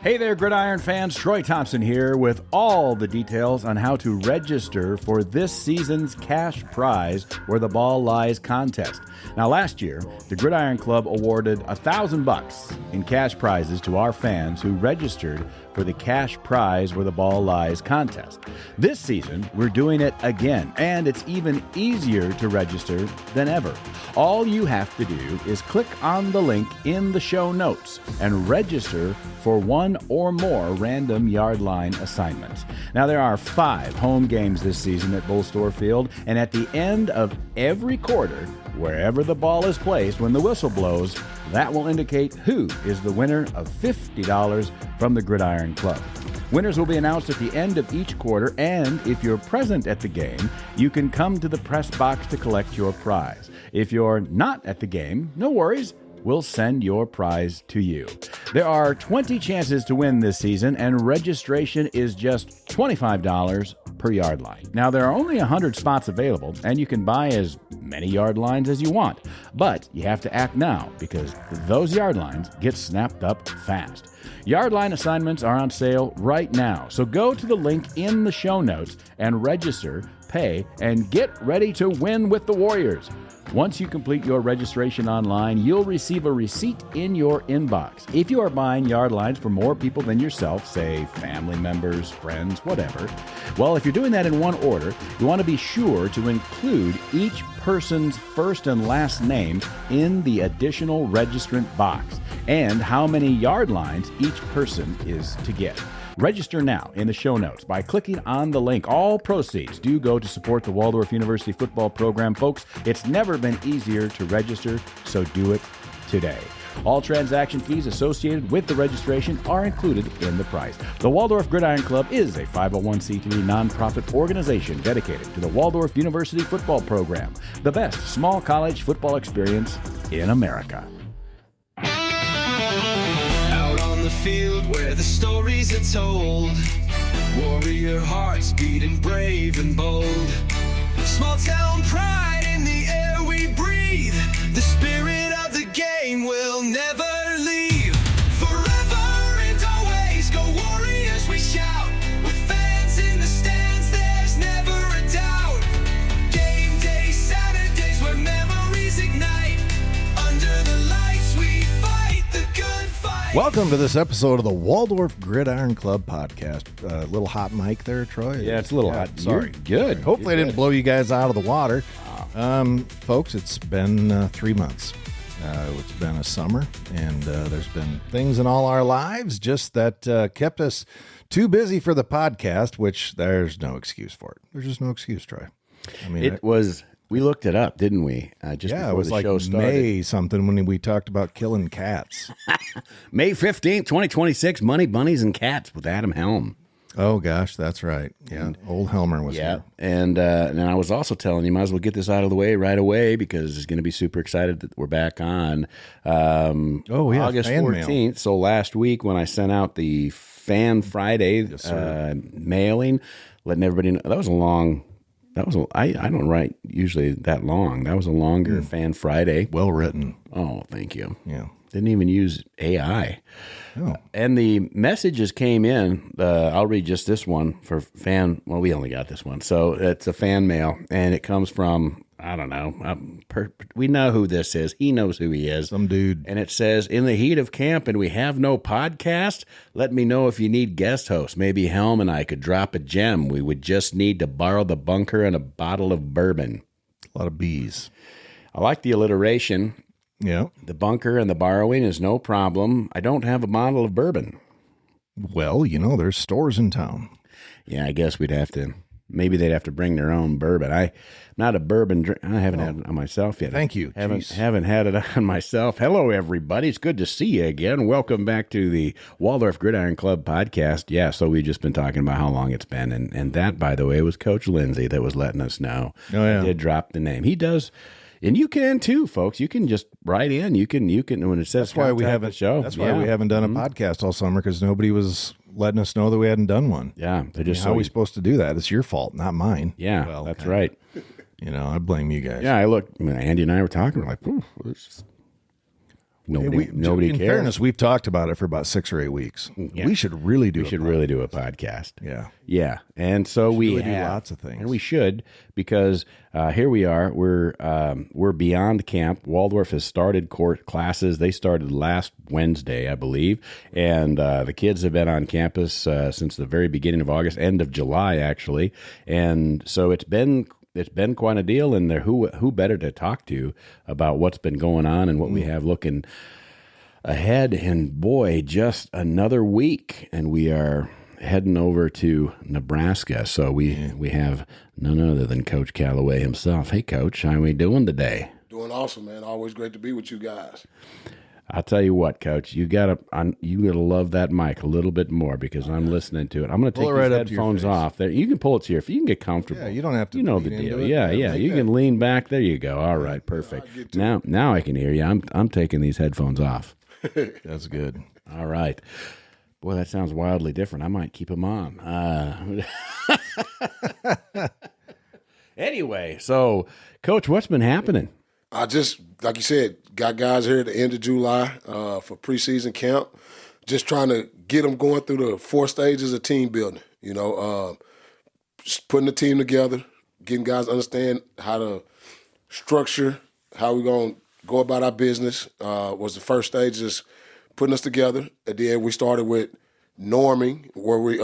Hey there, Gridiron fans. Troy Thompson here with all the details on how to register for this season's cash prize Where the Ball Lies contest. Now, last year, the Gridiron Club awarded $1,000 in cash prizes to our fans who registered for the cash prize Where the Ball Lies contest. This season, we're doing it again, and it's even easier to register than ever. All you have to do is click on the link in the show notes and register for one or more random yard line assignments. Now, there are 5 home games this season at Bullstore Field, and at the end of every quarter, wherever the ball is placed when the whistle blows, that will indicate who is the winner of $50 from the Gridiron Club. Winners will be announced at the end of each quarter, and if you're present at the game, you can come to the press box to collect your prize. If you're not at the game, no worries. We'll send your prize to you. There are 20 chances to win this season, and registration is just $25 per yard line. Now, there are only 100 spots available, and you can buy as many yard lines as you want. But you have to act now, because those yard lines get snapped up fast. Yard line assignments are on sale right now, so go to the link in the show notes and register, pay, and get ready to win with the Warriors. Once you complete your registration online, you'll receive a receipt in your inbox. If you are buying yard lines for more people than yourself, say family members, friends, whatever, well, if you're doing that in one order, you want to be sure to include each person's first and last name in the additional registrant box and how many yard lines each person is to get. Register now in the show notes by clicking on the link. All proceeds do go to support the Waldorf University Football program. Folks, it's never been easier to register, so do it today. All transaction fees associated with the registration are included in the price. The Waldorf Gridiron Club is a 501c3 nonprofit organization dedicated to the Waldorf University Football program, the best small college football experience in America. The field where the stories are told, warrior hearts beating brave and bold, small town pride in the air we breathe, the spirit of the game will never leave, forever and always go Warriors we shout, with fans in the stands there's never a doubt, game day Saturdays where memories ignite, under the lights we fight the good fight. Welcome to this episode of the Waldorf Gridiron Club podcast. Little hot mic there, Troy. Yeah, it's a little hot. Sorry. You're good. Hopefully I didn't blow you guys out of the water. Folks, it's been 3 months. It's been a summer, and there's been things in all our lives just that kept us too busy for the podcast, which there's no excuse for it. There's just no excuse, Troy. I mean, We looked it up, didn't we? Just yeah, before it was the like show started. May something when we talked about killing cats. May 15th, 2026, Money, Bunnies, and Cats with Adam Helm. Oh, gosh, that's right. Yeah, old Helmer was here. And I was also telling you, might as well get this out of the way right away because it's going to be super excited that we're back on August 14th. Mail. So last week when I sent out the Fan Friday mailing, letting everybody know, that was a long... I don't write usually that long. That was a longer Fan Friday. Well written. Oh, thank you. Yeah. Didn't even use AI. Oh. And the messages came in. I'll read just this one for fan. Well, we only got this one. So it's a fan mail, and it comes from, I don't know. We know who this is. He knows who he is. Some dude. And it says, in the heat of camp and we have no podcast, let me know if you need guest hosts. Maybe Helm and I could drop a gem. We would just need to borrow the bunker and a bottle of bourbon. A lot of bees. I like the alliteration. Yeah. The bunker and the borrowing is no problem. I don't have a bottle of bourbon. Well, there's stores in town. Yeah, I guess maybe they'd have to bring their own bourbon. I'm not a bourbon drink. I haven't had it on myself yet. Thank you. Haven't had it on myself. Hello, everybody. It's good to see you again. Welcome back to the Waldorf Gridiron Club podcast. Yeah, so we've just been talking about how long it's been. And that, by the way, was Coach Lindsay that was letting us know. Oh, yeah. He did drop the name. He does. And you can too, folks. You can just write in. You can when it says that's why we haven't show. That's why we haven't done a podcast all summer, because nobody was letting us know that we hadn't done one. Yeah, they're just how are we supposed to do that? It's your fault, not mine. Yeah, well, that's right. I blame you guys. Yeah, Andy and I were talking. We're like, Nobody in cares. fairness, we've talked about it for about 6 or 8 weeks. Yeah. We should really do. Really do a podcast. Yeah. Yeah, and so we really do have lots of things. and we should, because here we are. We're beyond camp. Waldorf has started court classes. They started last Wednesday, I believe, and the kids have been on campus since the very beginning of August, end of July, actually, and so it's been quite a deal. And who better to talk to about what's been going on and what we have looking ahead? And boy, just another week, and we are heading over to Nebraska. So we have none other than Coach Calloway himself. Hey, Coach, how are we doing today? Doing awesome, man. Always great to be with you guys. I'll tell you what, Coach, you gotta love that mic a little bit more, because I'm listening to it. I'm going to take these headphones off. There, you can pull it to your feet. You can get comfortable. Yeah, you don't have to. You know the deal. Yeah. You can lean back. There you go. All right, perfect. Now I can hear you. I'm taking these headphones off. That's good. All right. Boy, that sounds wildly different. I might keep them on. Anyway, so, Coach, what's been happening? I just, like you said, got guys here at the end of July for preseason camp. Just trying to get them going through the 4 stages of team building. Just putting the team together, getting guys to understand how to structure, how we're going to go about our business. Was the first stage, just putting us together. And then we started with norming, where we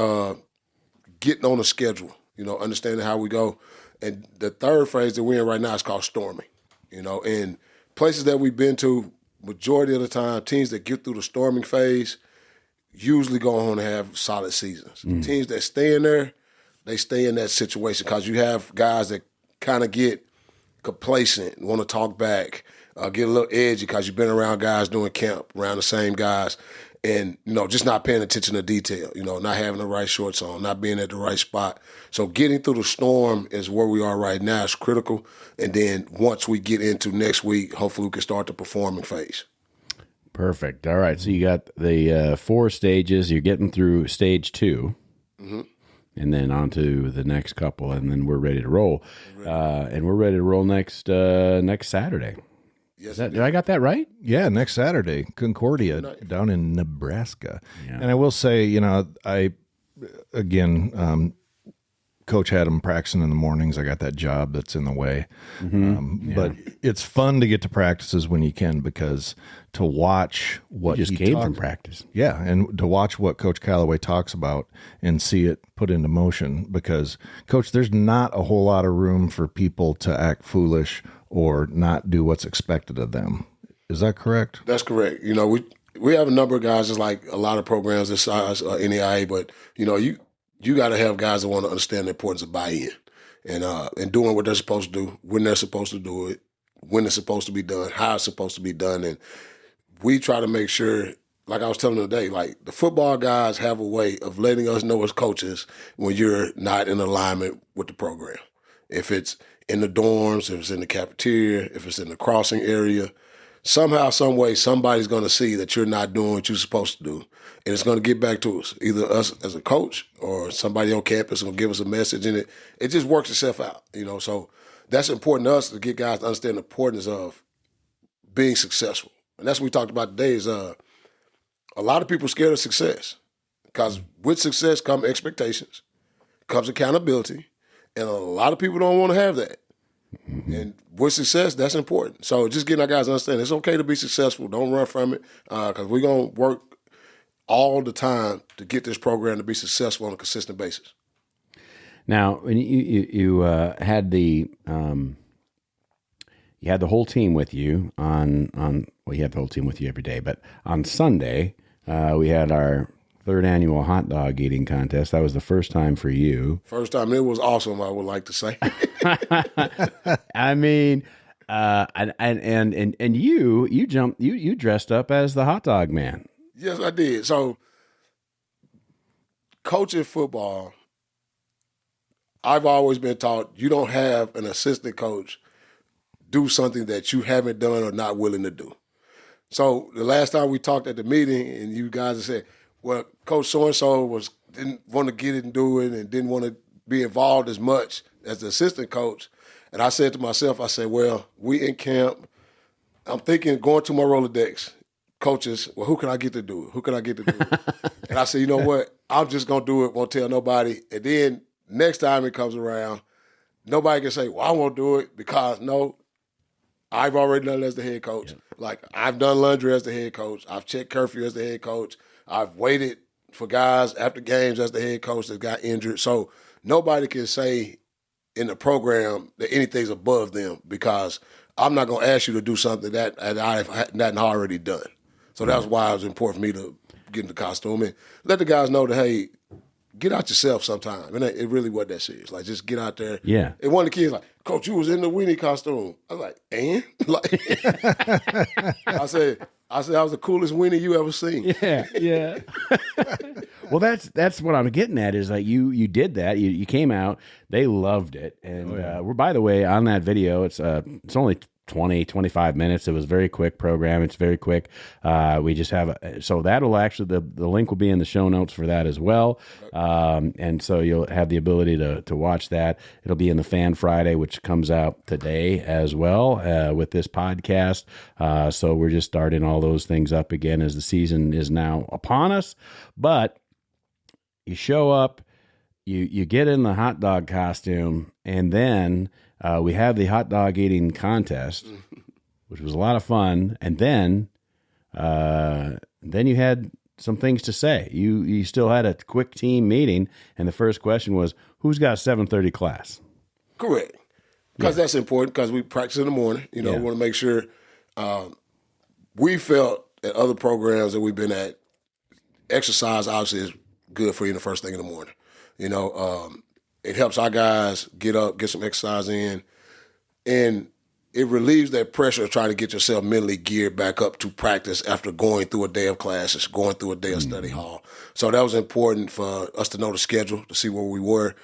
getting on a schedule, understanding how we go. And the third phase that we're in right now is called storming. And places that we've been to, majority of the time, teams that get through the storming phase usually go on to have solid seasons. Teams that stay in there, they stay in that situation, because you have guys that kind of get complacent, want to talk back, get a little edgy because you've been around guys doing camp, around the same guys, and, just not paying attention to detail, not having the right shorts on, not being at the right spot. So getting through the storm is where we are right now. It's critical. And then once we get into next week, hopefully we can start the performing phase. Perfect. All right. So you got the 4 stages. You're getting through stage 2. Mm-hmm. And then on to the next couple, and then we're ready to roll. And we're ready to roll next Saturday. Yes, did I got that right? Yeah, next Saturday, Concordia down in Nebraska. Yeah. And I will say, Coach had him practicing in the mornings. I got that job that's in the way. But it's fun to get to practices when you can, because to watch what You just came from practice. Yeah, and to watch what Coach Calloway talks about and see it put into motion, because, Coach, there's not a whole lot of room for people to act foolish or not do what's expected of them. Is that correct? That's correct. We have a number of guys, just like a lot of programs this size, NAIA, but, you got to have guys that want to understand the importance of buy-in and doing what they're supposed to do, when they're supposed to do it, when it's supposed to be done, how it's supposed to be done. And we try to make sure, like I was telling them today, like the football guys have a way of letting us know as coaches when you're not in alignment with the program. If it's in the dorms, if it's in the cafeteria, if it's in the crossing area, somehow, some way, somebody's going to see that you're not doing what you're supposed to do. And it's going to get back to us, either us as a coach or somebody on campus will give us a message, and it just works itself out, So that's important to us, to get guys to understand the importance of being successful. And that's what we talked about today is a lot of people are scared of success, because with success come expectations, comes accountability, and a lot of people don't want to have that. And with success, that's important. So just getting our guys to understand it's okay to be successful. Don't run from it, because we're going to work all the time to get this program to be successful on a consistent basis. Now, when you had the whole team with you on you had the whole team with you every day, but on Sunday we had our 3rd annual hot dog eating contest. That was the first time for you. First time. It was awesome, I would like to say. I mean, and you dressed up as the hot dog man. Yes, I did. So, coaching football, I've always been taught you don't have an assistant coach do something that you haven't done or not willing to do. So the last time we talked at the meeting, and you guys said, well, Coach so-and-so didn't want to get it and do it and didn't want to be involved as much as the assistant coach. And I said to myself, well, we in camp. I'm thinking going to my Rolodex. coaches, well, who can I get to do it? Who can I get to do it? And I said, you know what? I'm just going to do it. Won't tell nobody. And then next time it comes around, nobody can say, well, I won't do it because, no, I've already done it as the head coach. Yeah. Like, I've done laundry as the head coach. I've checked curfew as the head coach. I've waited for guys after games as the head coach that got injured. So nobody can say in the program that anything's above them because I'm not going to ask you to do something that I've hadn't already done. So that's why it was important for me to get in the costume and let the guys know that, hey, get out yourself sometime. And it really wasn't that serious. Like, just get out there. Yeah. And one of the kids like, Coach, you was in the weenie costume. I was like, and? Like, I said, I was the coolest weenie you ever seen. Yeah. Well, that's what I'm getting at is like you did that. You came out. They loved it. And we're, by the way, on that video, it's only 20, 25 minutes. It was a very quick program. It's very quick. We just have, so that'll actually, the link will be in the show notes for that as well. And so you'll have the ability to watch that. It'll be in the Fan Friday, which comes out today as well with this podcast. So we're just starting all those things up again as the season is now upon us. But you show up, you get in the hot dog costume, and then we have the hot dog eating contest, which was a lot of fun. And then you had some things to say. You still had a quick team meeting, and the first question was, who's got 7:30 class? Correct. Because that's important because we practice in the morning. We want to make sure we felt at other programs that we've been at, exercise obviously is good for you the first thing in the morning. It helps our guys get up, get some exercise in, and it relieves that pressure of trying to get yourself mentally geared back up to practice after going through a day of classes, going through a day of study hall. So that was important for us to know the schedule, to see where we were.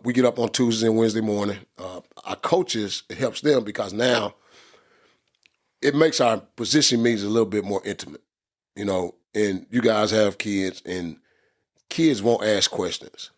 We get up on Tuesday and Wednesday morning. Our coaches, it helps them because now it makes our position meetings a little bit more intimate, and you guys have kids, and kids won't ask questions.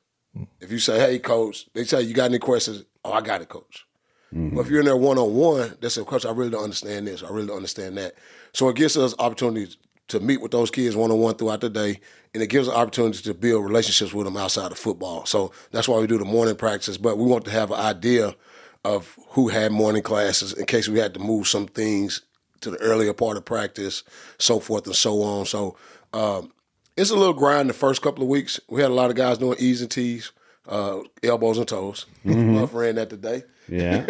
If you say, hey, coach, they say, you got any questions? Oh, I got it, coach. But if you're in there one-on-one, they say, coach, I really don't understand this. I really don't understand that. So it gives us opportunities to meet with those kids one-on-one throughout the day, and it gives us opportunities to build relationships with them outside of football. So that's why we do the morning practice. But we want to have an idea of who had morning classes in case we had to move some things to the earlier part of practice, so forth and so on. So it's a little grind the first couple of weeks. We had a lot of guys doing E's and T's, elbows and toes. Love ran that today. Yeah.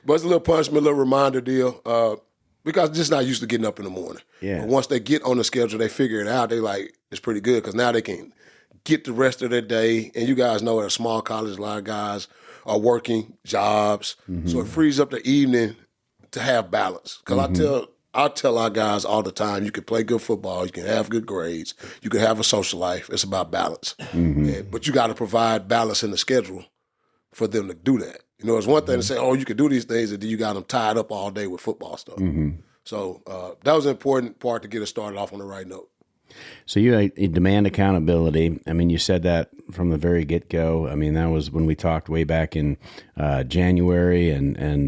But it's a little punishment, a little reminder deal because they're just not used to getting up in the morning. Yeah. But once they get on the schedule, they figure it out. They like, it's pretty good because now they can get the rest of their day. And you guys know at a small college, a lot of guys are working jobs. So it frees up the evening to have balance. Because I tell our guys all the time, you can play good football, you can have good grades, you can have a social life. It's about balance. But you got to provide balance in the schedule for them to do that. It's one thing to say, oh, you can do these things, and then you got them tied up all day with football stuff. So that was an important part to get us started off on the right note. So you demand accountability. I mean, you said that from the very get-go. I mean, that was when we talked way back in January, and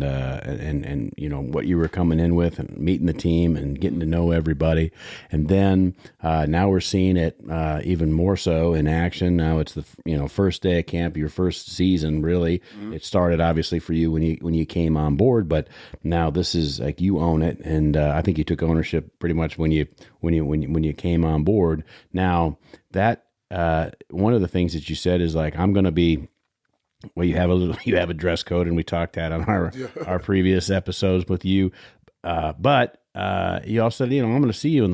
what you were coming in with, and meeting the team and getting to know everybody. And then now we're seeing it even more so in action. Now it's the first day of camp, your first season. Really, it started obviously for you when you came on board, but now this is like you own it, and I think you took ownership pretty much when you came on board. Now that one of the things that you said is like, I'm going to be, well, you have a dress code, and we talked that on our previous episodes with you. But you also said, I'm going to see you in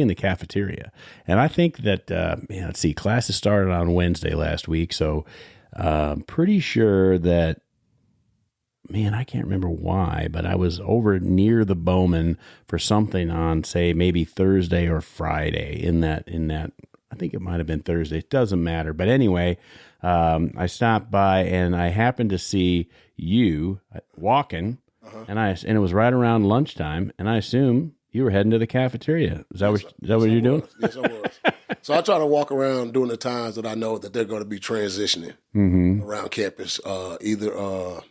the cafeteria. And I think that, let's see, classes started on Wednesday last week. So, pretty sure that, I can't remember why, but I was over near the Bowman for something on, say, maybe Thursday or Friday in that, I think it might've been Thursday. It doesn't matter. But anyway, I stopped by and I happened to see you walking, and it was right around lunchtime, and I assume you were heading to the cafeteria. Is that what you're doing? Yes, I was. So I try to walk around during the times that I know that they're going to be transitioning around campus, either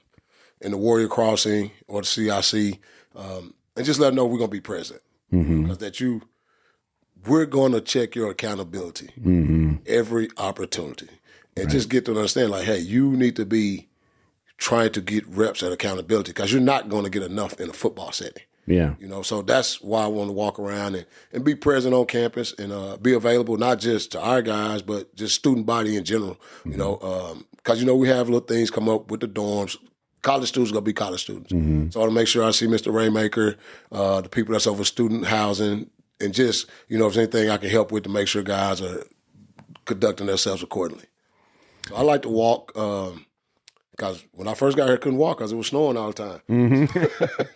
in the Warrior Crossing or the CIC, and just let them know we're going to be present. because we're going to check your accountability every opportunity, and just get them to understand, like, hey, you need to be trying to get reps at accountability because you're not going to get enough in a football setting. Yeah. So that's why I want to walk around and be present on campus and be available not just to our guys, but just student body in general, because, we have little things come up with the dorms. College students are going to be college students. So I want to make sure I see Mr. Raymaker, the people that's over student housing, and just, if there's anything I can help with to make sure guys are conducting themselves accordingly. So I like to walk because when I first got here, I couldn't walk because it was snowing all the time.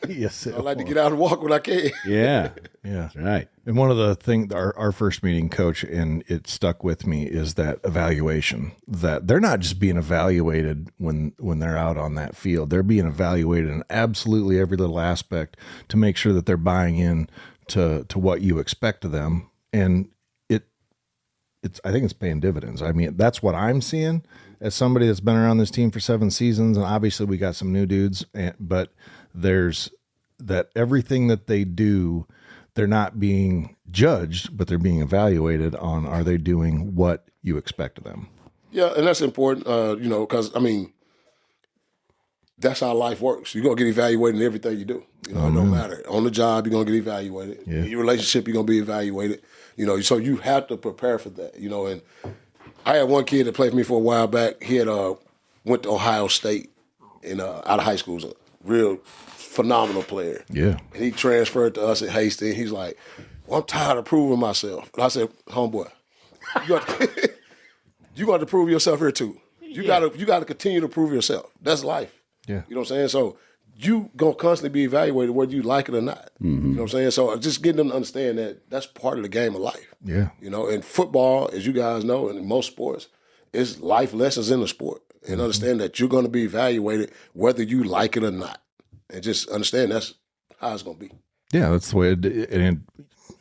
Yes, I like to get out and walk when I can. Yeah. Yeah, That's right. And one of the things our first meeting, Coach, and it stuck with me, is that evaluation. That they're not just being evaluated when they're out on that field. They're being evaluated in absolutely every little aspect to make sure that they're buying in to what you expect of them. And I think it's paying dividends. I mean, that's what I'm seeing as somebody that's been around this team for 7 seasons. And obviously we got some new dudes, but there's that everything that they do, they're not being judged, but they're being evaluated on, are they doing what you expect of them? Yeah, and that's important, because, that's how life works. You're going to get evaluated in everything you do. It don't matter. On the job, you're going to get evaluated. Yeah. In your relationship, you're going to be evaluated. So you have to prepare for that, and I had one kid that played for me for a while back. He had went to Ohio State out of high school. He was a real phenomenal player. Yeah. And he transferred to us at Hastings. He's like, well, I'm tired of proving myself. And I said, homeboy, you got to prove yourself here too. You got to continue to prove yourself. That's life. Yeah. You know what I'm saying? So you going to constantly be evaluated whether you like it or not. You know what I'm saying? So just getting them to understand that that's part of the game of life. Yeah. And football, as you guys know, and in most sports, is life lessons in the sport. And understand that you're going to be evaluated whether you like it or not. And just understand that's how it's going to be. Yeah, that's the way and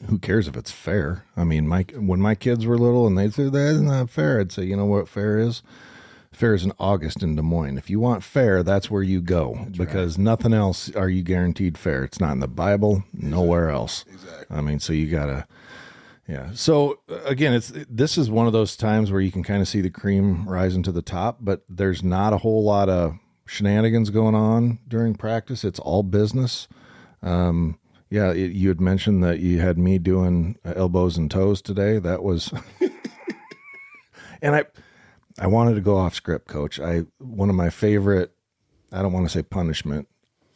who cares if it's fair? I mean, when my kids were little and they said, that's not fair, I'd say, you know what fair is? Fair is in August in Des Moines. If you want fair, that's where you go, because nothing else are you guaranteed fair. It's not in the Bible, nowhere else. Exactly. I mean, so you got to, yeah. So again, this is one of those times where you can kind of see the cream rising to the top, but there's not a whole lot of shenanigans going on during practice. It's all business. Yeah, you had mentioned that you had me doing elbows and toes today. That was, and I wanted to go off script, Coach. One of my favorite, I don't want to say punishment,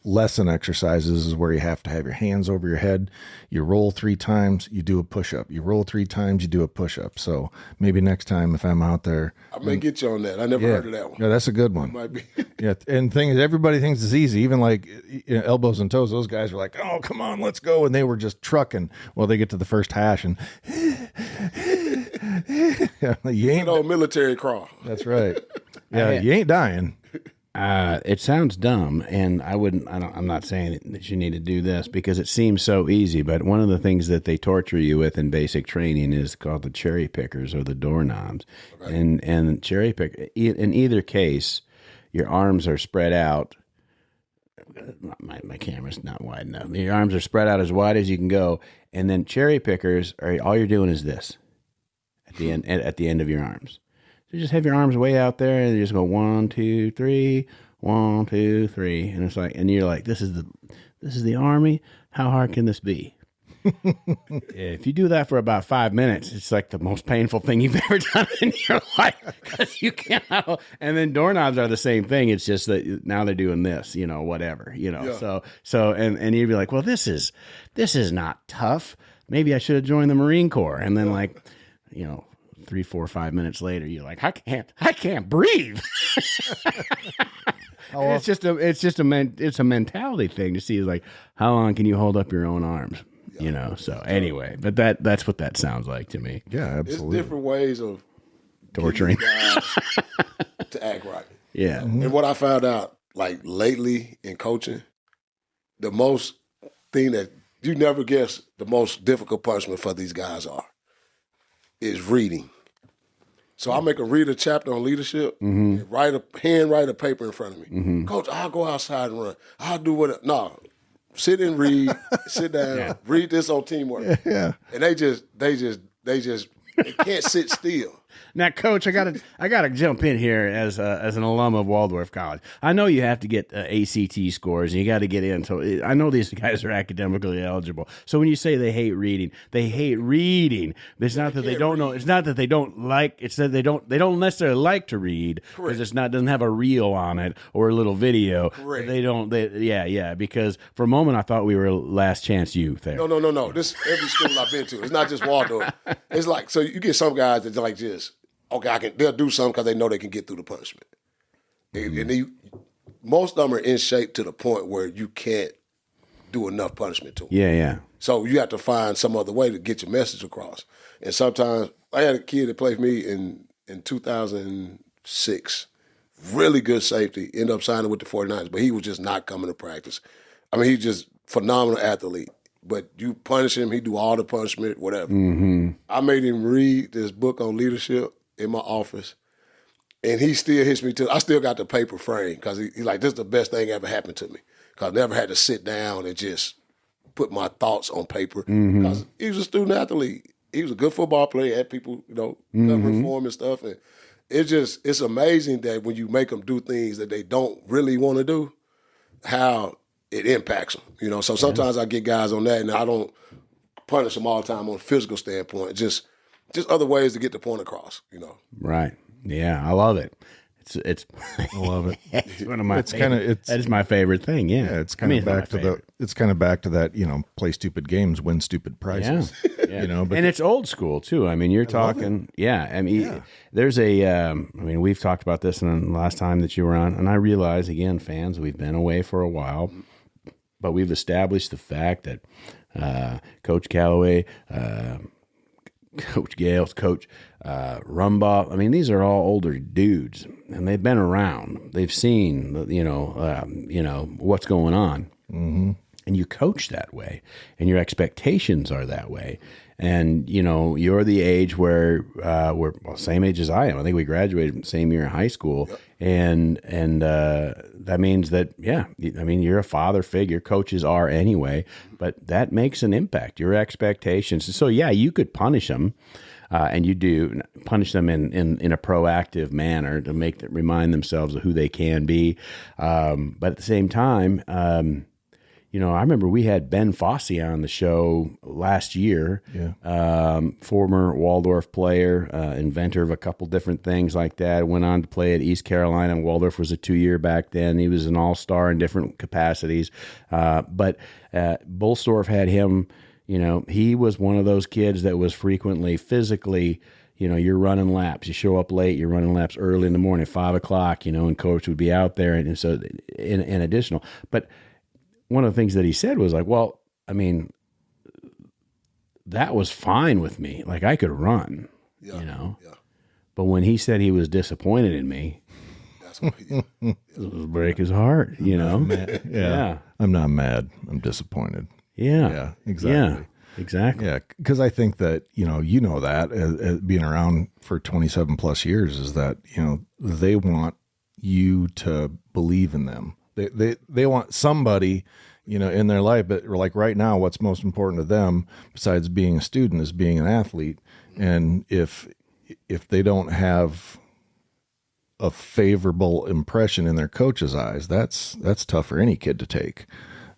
lesson exercises is where you have to have your hands over your head. You roll 3 times, you do a push-up. You roll 3 times, you do a push-up. So maybe next time if I'm out there. I may get you on that. I never heard of that one. Yeah, that's a good one. Might be. Yeah, and the thing is, everybody thinks it's easy. Even like elbows and toes, those guys were like, oh, come on, let's go. And they were just trucking. Well, they get to the first hash and you ain't Military crawl. That's right. Yeah, you ain't dying. It sounds dumb, and I'm not saying that you need to do this because it seems so easy, but one of the things that they torture you with in basic training is called the cherry pickers or the doorknobs. Right. And cherry pick, in either case, your arms are spread out. My camera's not wide enough. Your arms are spread out as wide as you can go, and then cherry pickers all you're doing is this at the end of your arms. So you just have your arms way out there, and you just go 1, 2, 3, 1, 2, 3, and it's like, and you're like, this is the Army. How hard can this be? If you do that for about 5 minutes, it's like the most painful thing you've ever done in your life because you can't. And then doorknobs are the same thing. It's just that now they're doing this, whatever, Yeah. So and you'd be like, well, this is not tough. Maybe I should have joined the Marine Corps. And then 3, 4, 5 minutes later, you're like, I can't breathe. It's a mentality thing to see is like, how long can you hold up your own arms? So anyway, but that's what that sounds like to me. Yeah, absolutely. It's different ways of torturing guys to act right. Yeah. And what I found out lately in coaching, the most thing that you never guess the most difficult punishment for these guys is reading. So I make them read a chapter on leadership and write a paper in front of me. Coach, I'll go outside and run. I'll do what. No, sit and read, sit down, read this on teamwork. Yeah. And they can't sit still. Now, Coach, I gotta jump in here as an alum of Waldorf College. I know you have to get ACT scores, and you got to get in. So I know these guys are academically eligible. So when you say they hate reading, they hate reading. It's not that they don't know. It's not that they don't like. It's that they don't necessarily like to read because doesn't have a reel on it or a little video. Correct. Because for a moment I thought we were Last Chance Youth there. No. This every school I've been to. It's not just Waldorf. It's like, so you get some guys that like just, okay, they'll do something because they know they can get through the punishment. And most of them are in shape to the point where you can't do enough punishment to them. Yeah. So you have to find some other way to get your message across. And sometimes, I had a kid that played for me in 2006. Really good safety. Ended up signing with the 49ers, but he was just not coming to practice. I mean, he's just phenomenal athlete. But you punish him, he do all the punishment, whatever. Mm-hmm. I made him read this book on leadership in my office, and he still hits me I still got the paper frame because he's like, this is the best thing ever happened to me because I never had to sit down and just put my thoughts on paper because he was a student athlete. He was a good football player, had people, covering for him and stuff. And it's amazing that when you make them do things that they don't really want to do, how it impacts them. So sometimes I get guys on that, and I don't punish them all the time on a physical standpoint. Just other ways to get the point across. Right. Yeah, I love it. It's I love it. It's one of my. That is my favorite thing. Yeah, Yeah, it's kind of back to that. Play stupid games, win stupid prizes. Yeah. But it's old school too. I mean, you're talking. There's we've talked about this in the last time that you were on, and I realize again, fans, we've been away for a while, but we've established the fact that Coach Calloway, Coach Gales, Coach Rumbaugh. I mean, these are all older dudes, and they've been around. They've seen, what's going on. Mm-hmm. And you coach that way, and your expectations are that way. And you're the age where we're same age as I am. I think we graduated the same year in high school, and that means that you're a father figure. Coaches are anyway, but that makes an impact. Your expectations. So you could punish them, and you do punish them in a proactive manner to remind themselves of who they can be. But at the same time, I remember we had Ben Fosse on the show last year, former Waldorf player, inventor of a couple different things like that. Went on to play at East Carolina. Waldorf was a 2-year back then. He was an all-star in different capacities. But Bullstorf had him, he was one of those kids that was frequently physically, you're running laps. You show up late, you're running laps early in the morning, 5 o'clock, and coach would be out there. And so in additional, but one of the things that he said was like, well, I mean, that was fine with me. Like I could run, But when he said he was disappointed in me, that's what it was break his heart, Yeah. I'm not mad. I'm disappointed. Yeah. Exactly. Yeah, exactly. Yeah. Because I think that, that as being around for 27 plus years is that, they want you to believe in them. They want somebody, in their life, but like right now, what's most important to them besides being a student is being an athlete. And if they don't have a favorable impression in their coach's eyes, that's tough for any kid to take.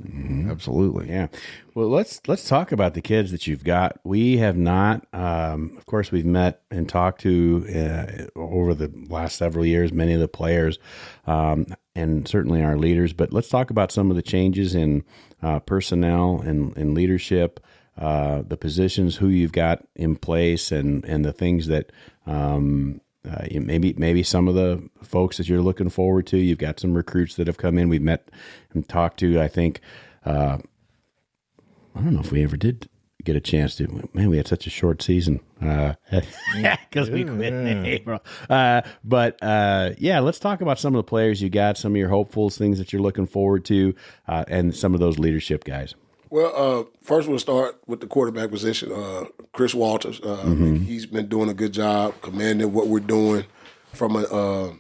Mm-hmm. Absolutely. Yeah. Well, let's talk about the kids that you've got. We have not, of course, we've met and talked to over the last several years, many of the players, and certainly our leaders. But let's talk about some of the changes in personnel and leadership, the positions, who you've got in place, and the things that maybe some of the folks that you're looking forward to. You've got some recruits that have come in. We've met and talked to, I think, I don't know if we ever did get a chance to. Man, we had such a short season because we quit in April. But let's talk about some of the players you got, some of your hopefuls, things that you're looking forward to, and some of those leadership guys. Well, first we'll start with the quarterback position. Chris Walters, he's been doing a good job commanding what we're doing from a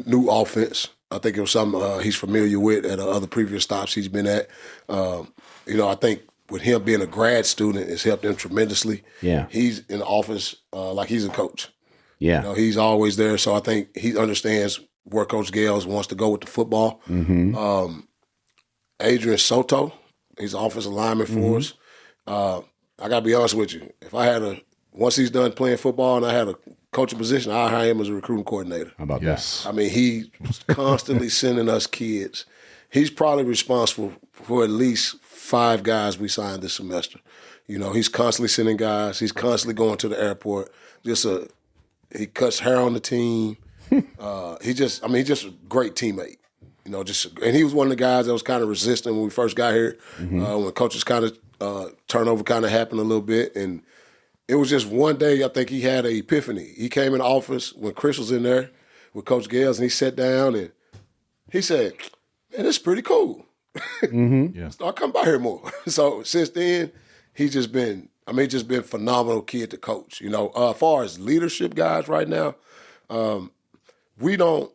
new offense. I think it was something he's familiar with at other previous stops he's been at. I think with him being a grad student, it's helped him tremendously. Yeah. He's in the office like he's a coach. Yeah. He's always there. So I think he understands where Coach Gales wants to go with the football. Mm-hmm. Adrian Soto, he's offensive lineman for us. I got to be honest with you. If I had once he's done playing football and I had a coaching position, I'd hire him as a recruiting coordinator. How about Yes. I mean, he's constantly sending us kids. He's probably responsible for at least 5 guys we signed this semester. He's constantly sending guys. He's constantly going to the airport. He cuts hair on the team. He's just a great teammate. And he was one of the guys that was kind of resistant when we first got here. When coaches kind of turnover kind of happened a little bit, and it was just one day I think he had an epiphany. He came in the office when Chris was in there with Coach Gales, and he sat down and he said, "Man, this is pretty cool. Yeah. I'll come by here more." So since then, he's just been phenomenal kid to coach. As far as leadership guys right now, we don't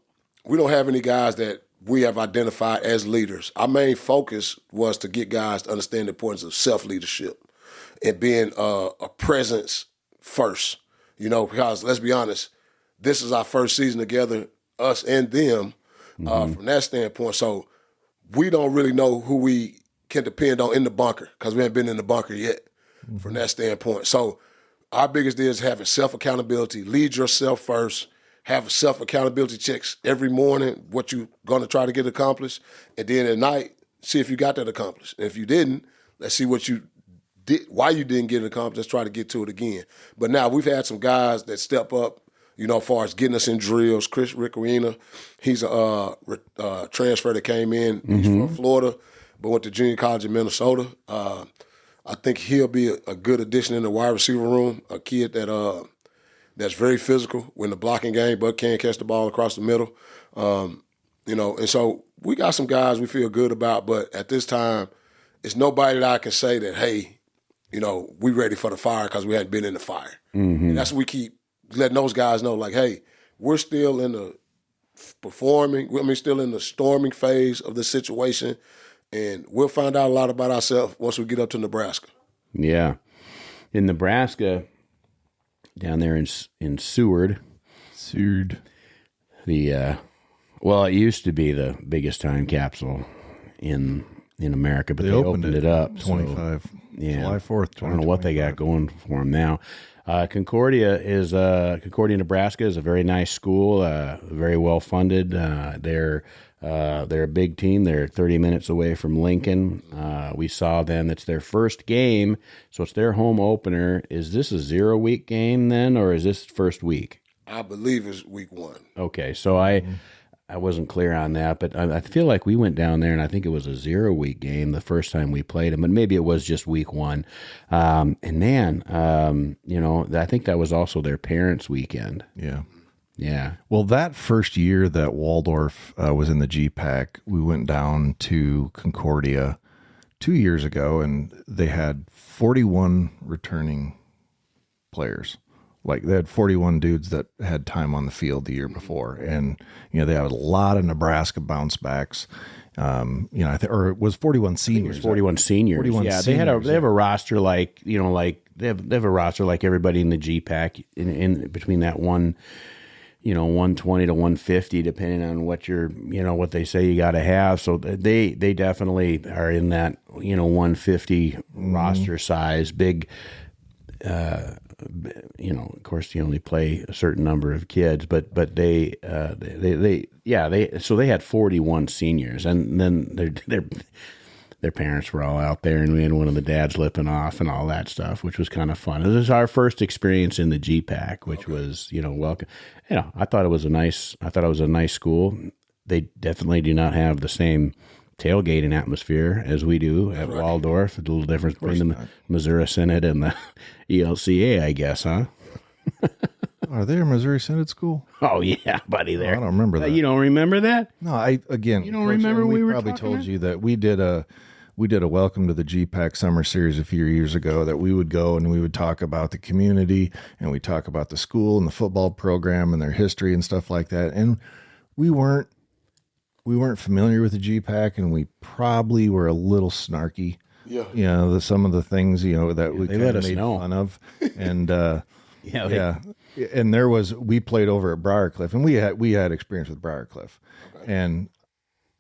have any guys that we have identified as leaders. Our main focus was to get guys to understand the importance of self-leadership and being a presence first, because let's be honest, this is our first season together, us and them, from that standpoint. So we don't really know who we can depend on in the bunker because we haven't been in the bunker yet from that standpoint. So our biggest deal is having self-accountability, lead yourself first, have self-accountability checks every morning, what you're going to try to get accomplished, and then at night, see if you got that accomplished. And if you didn't, let's see what you did, why you didn't get it accomplished. Let's try to get to it again. But now we've had some guys that step up, as far as getting us in drills. Chris Riccarina, he's a transfer that came in. He's from Florida, but went to junior college in Minnesota. I think he'll be a good addition in the wide receiver room, a kid that's very physical in the blocking game, but can catch the ball across the middle. And so we got some guys we feel good about, but at this time, it's nobody that I can say that, hey, we ready for the fire because we hadn't been in the fire. And that's what we keep letting those guys know, like, hey, we're still in the still in the storming phase of the situation, and we'll find out a lot about ourselves once we get up to Nebraska. Yeah. In Nebraska, down there in Seward. It used to be the biggest time capsule in America, but they opened it up. 25. So, yeah. July 4th, I don't know what they got going for them now. Concordia, Nebraska is a very nice school, very well funded. They're a big team. They're 30 minutes away from Lincoln. We saw them. It's their first game, so it's their home opener. Is this a 0-week game then, or is this first week? I believe it's week 1. Okay, so I wasn't clear on that, but I feel like we went down there, and I think it was a 0-week game the first time we played them, but maybe it was just week 1. I think that was also their parents' weekend. Yeah. Yeah. Well, that first year that Waldorf was in the GPAC, we went down to Concordia 2 years ago, and they had 41 returning players. Like, they had 41 dudes that had time on the field the year before. And, they had a lot of Nebraska bounce backs. Or it was 41 seniors. 41 seniors. 41 yeah, seniors. They have a roster like they have a roster like everybody in the GPAC in between that 120 to 150, depending on what what they say you got to have. So they definitely are in that 150 roster size, big. Of course, you only play a certain number of kids, but they had 41 seniors, and then their parents were all out there, and we had one of the dads lipping off and all that stuff, which was kind of fun. This is our first experience in the GPAC, which was welcome. I thought it was a nice school. They definitely do not have the same tailgating atmosphere as we do at Waldorf. A little difference between the Missouri Synod and the ELCA, I guess, huh? Are they a Missouri Synod school? Oh yeah, buddy. There, I don't remember that. You don't remember that? No, you don't remember we were probably talking told about? you that we did a welcome to the GPAC summer series a few years ago, that we would go and we would talk about the community, and we talk about the school and the football program and their history and stuff like that. And we weren't we weren't familiar with the GPAC, and we probably were a little snarky. Yeah. You know, some of the things, you know, that we they kind let of us made know. fun of. And Yeah. and we played over at Briarcliff, and we had experience with Briarcliff. Okay. And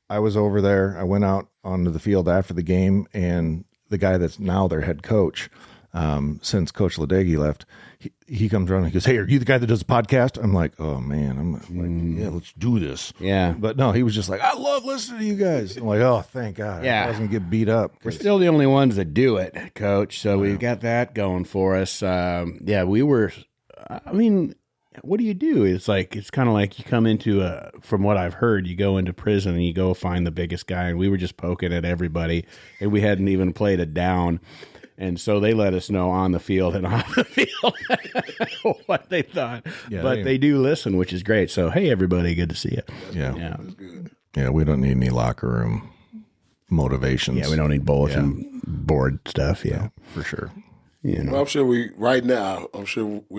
I was over there. I went out onto the field after the game, and the guy that's now their head coach, since Coach Ledecky left, he comes around and he goes, "Hey, are you the guy that does the podcast?" I'm like, "Oh man," I'm like, "Yeah, let's do this." Yeah. But no, he was just like, "I love listening to you guys." I'm like, "Oh, thank God." Yeah. I wasn't get beat up. We're still the only ones that do it, Coach. So we've got that going for us. We were, I mean, what do you do? It's kind of like you come into from what I've heard, you go into prison and you go find the biggest guy. And we were just poking at everybody, and we hadn't even played it down. And so they let us know on the field and off the field what they thought. Yeah, but they do listen, which is great. So, hey, everybody, good to see you. Yeah. Yeah, we don't need any locker room motivations. Yeah, we don't need bulletin board stuff. Yeah, no, for sure. You know. Well, I'm sure we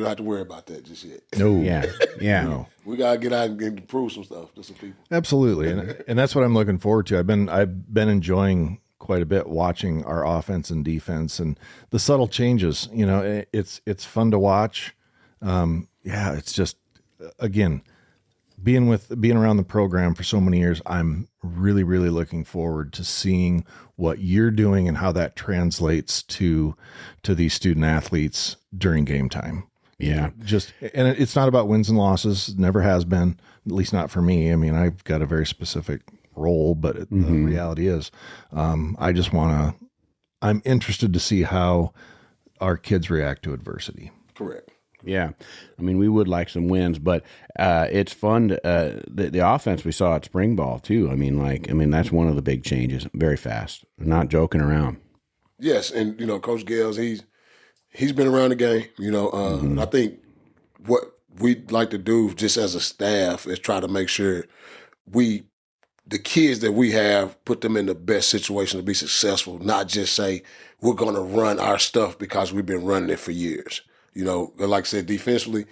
don't have to worry about that just yet. No. Yeah. No. We gotta get out and prove some stuff to some people. Absolutely, and that's what I'm looking forward to. I've been enjoying quite a bit watching our offense and defense and the subtle changes. You know, it's fun to watch. It's just, again, being around the program for so many years, I'm really, really looking forward to seeing what you're doing and how that translates to these student athletes during game time. Yeah. And it's not about wins and losses. Never has been, at least not for me. I mean, I've got a very specific role, but the reality is, I'm interested to see how our kids react to adversity. Correct. Yeah. I mean, we would like some wins, but it's fun. The offense we saw at spring ball too. I mean, that's one of the big changes. Very fast. Not joking around. Yes. And, you know, Coach Gales, he's been around the game, you know, and I think what we'd like to do just as a staff is try to make sure the kids that we have, put them in the best situation to be successful, not just say we're going to run our stuff because we've been running it for years. You know, like I said, defensively,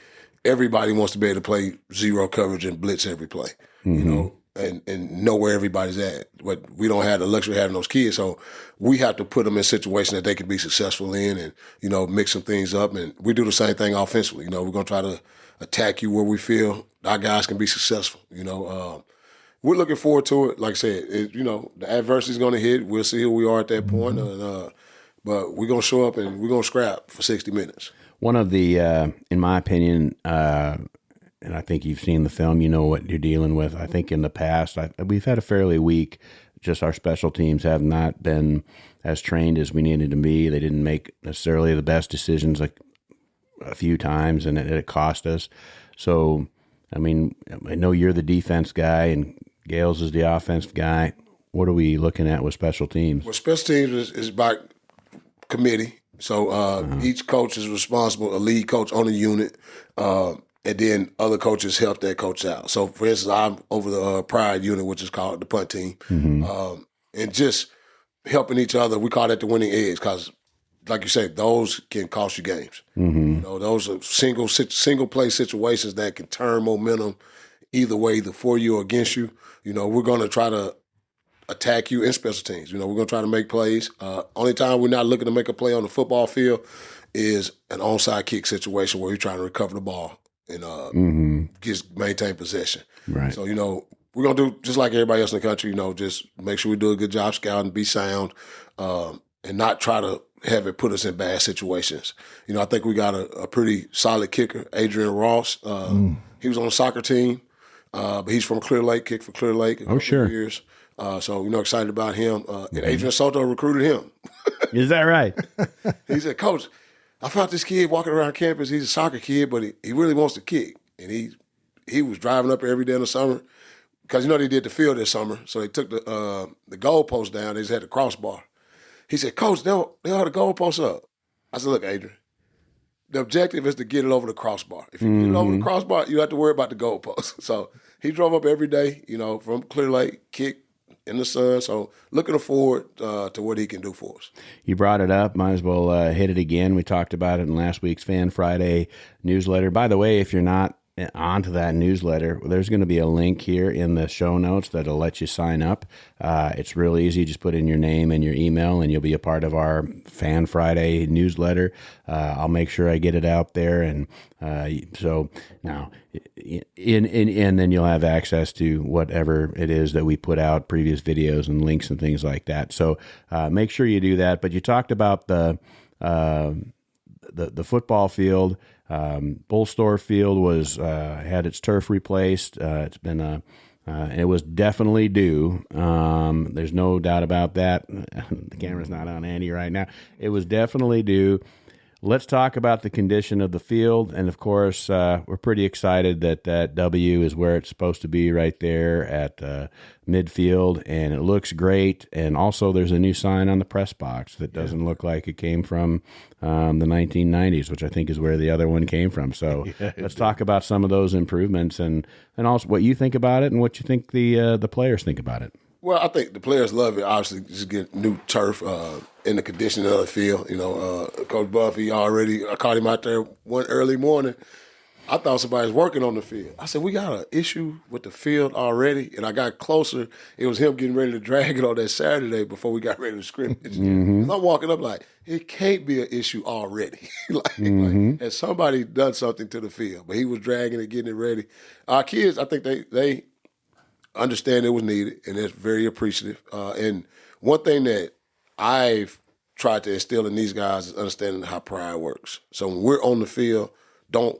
everybody wants to be able to play zero coverage and blitz every play, you know, and know where everybody's at. But we don't have the luxury of having those kids, so we have to put them in situations that they can be successful in and, you know, mix some things up. And we do the same thing offensively. You know, we're going to try to attack you where we feel our guys can be successful, you know. We're looking forward to it. Like I said, you know, the adversity is going to hit. We'll see who we are at that point. But we're going to show up and we're going to scrap for 60 minutes. One of the, in my opinion, and I think you've seen the film, you know what you're dealing with. I think in the past, we've had a fairly weak, just our special teams have not been as trained as we needed to be. They didn't make necessarily the best decisions like a few times, and it cost us. So, I mean, I know you're the defense guy and Gales is the offensive guy. What are we looking at with special teams? Well, special teams is by committee. So each coach is responsible, a lead coach on the unit, and then other coaches help that coach out. So, for instance, I'm over the prior unit, which is called the punt team, and just helping each other. We call that the winning edge because, like you said, those can cost you games. You know, those are single play situations that can turn momentum either way, either for you or against you. You know, we're going to try to attack you in special teams. You know, we're going to try to make plays. Only time we're not looking to make a play on the football field is an onside kick situation where you're trying to recover the ball and just maintain possession. Right. So, you know, we're going to do just like everybody else in the country, you know, just make sure we do a good job scouting, be sound, and not try to have it put us in bad situations. You know, I think we got a pretty solid kicker, Adrian Ross. He was on the soccer team. But he's from Clear Lake, kicked for Clear Lake. Years. So, you know, excited about him. And Adrian Soto recruited him. Is that right? He said, "Coach, I found this kid walking around campus. He's a soccer kid, but he really wants to kick." And he was driving up every day in the summer because, you know, they did the field this summer. So they took the goalpost down. They just had the crossbar. He said, "Coach, they ought the goalpost up." I said, "Look, Adrian, the objective is to get it over the crossbar. If you get it over the crossbar, you have to worry about the goalpost." So he drove up every day, you know, from Clear Lake, kicked in the sun. So looking forward to what he can do for us. You brought it up. Might as well hit it again. We talked about it in last week's Fan Friday newsletter. By the way, if you're not onto that newsletter, there's going to be a link here in the show notes that'll let you sign up. It's real easy. Just put in your name and your email, and you'll be a part of our Fan Friday newsletter. I'll make sure I get it out there, and so now, and then you'll have access to whatever it is that we put out, previous videos and links and things like that. So make sure you do that. But you talked about the football field. Bullstorf Field was had its turf replaced. It's been it was definitely due. There's no doubt about that. The camera's not on Andy right now. It was definitely due. Let's talk about the condition of the field, and of course, we're pretty excited that that W is where it's supposed to be, right there at midfield, and it looks great. And also, there's a new sign on the press box that doesn't look like it came from the 1990s, which I think is where the other one came from. So let's talk about some of those improvements, and also what you think about it, and what you think the players think about it. Well, I think the players love it. Obviously, just get new turf in the condition of the field. Coach Buffy I caught him out there one early morning. I thought somebody was working on the field. I said, we got an issue with the field already. And I got closer. It was him getting ready to drag it on that Saturday before we got ready to scrimmage. Mm-hmm. I'm walking up like, it can't be an issue already. like, has somebody done something to the field? But he was dragging it, getting it ready. Our kids, I think they understand it was needed, and they're very appreciative. And one thing that I've tried to instill in these guys is understanding how pride works. So when we're on the field, don't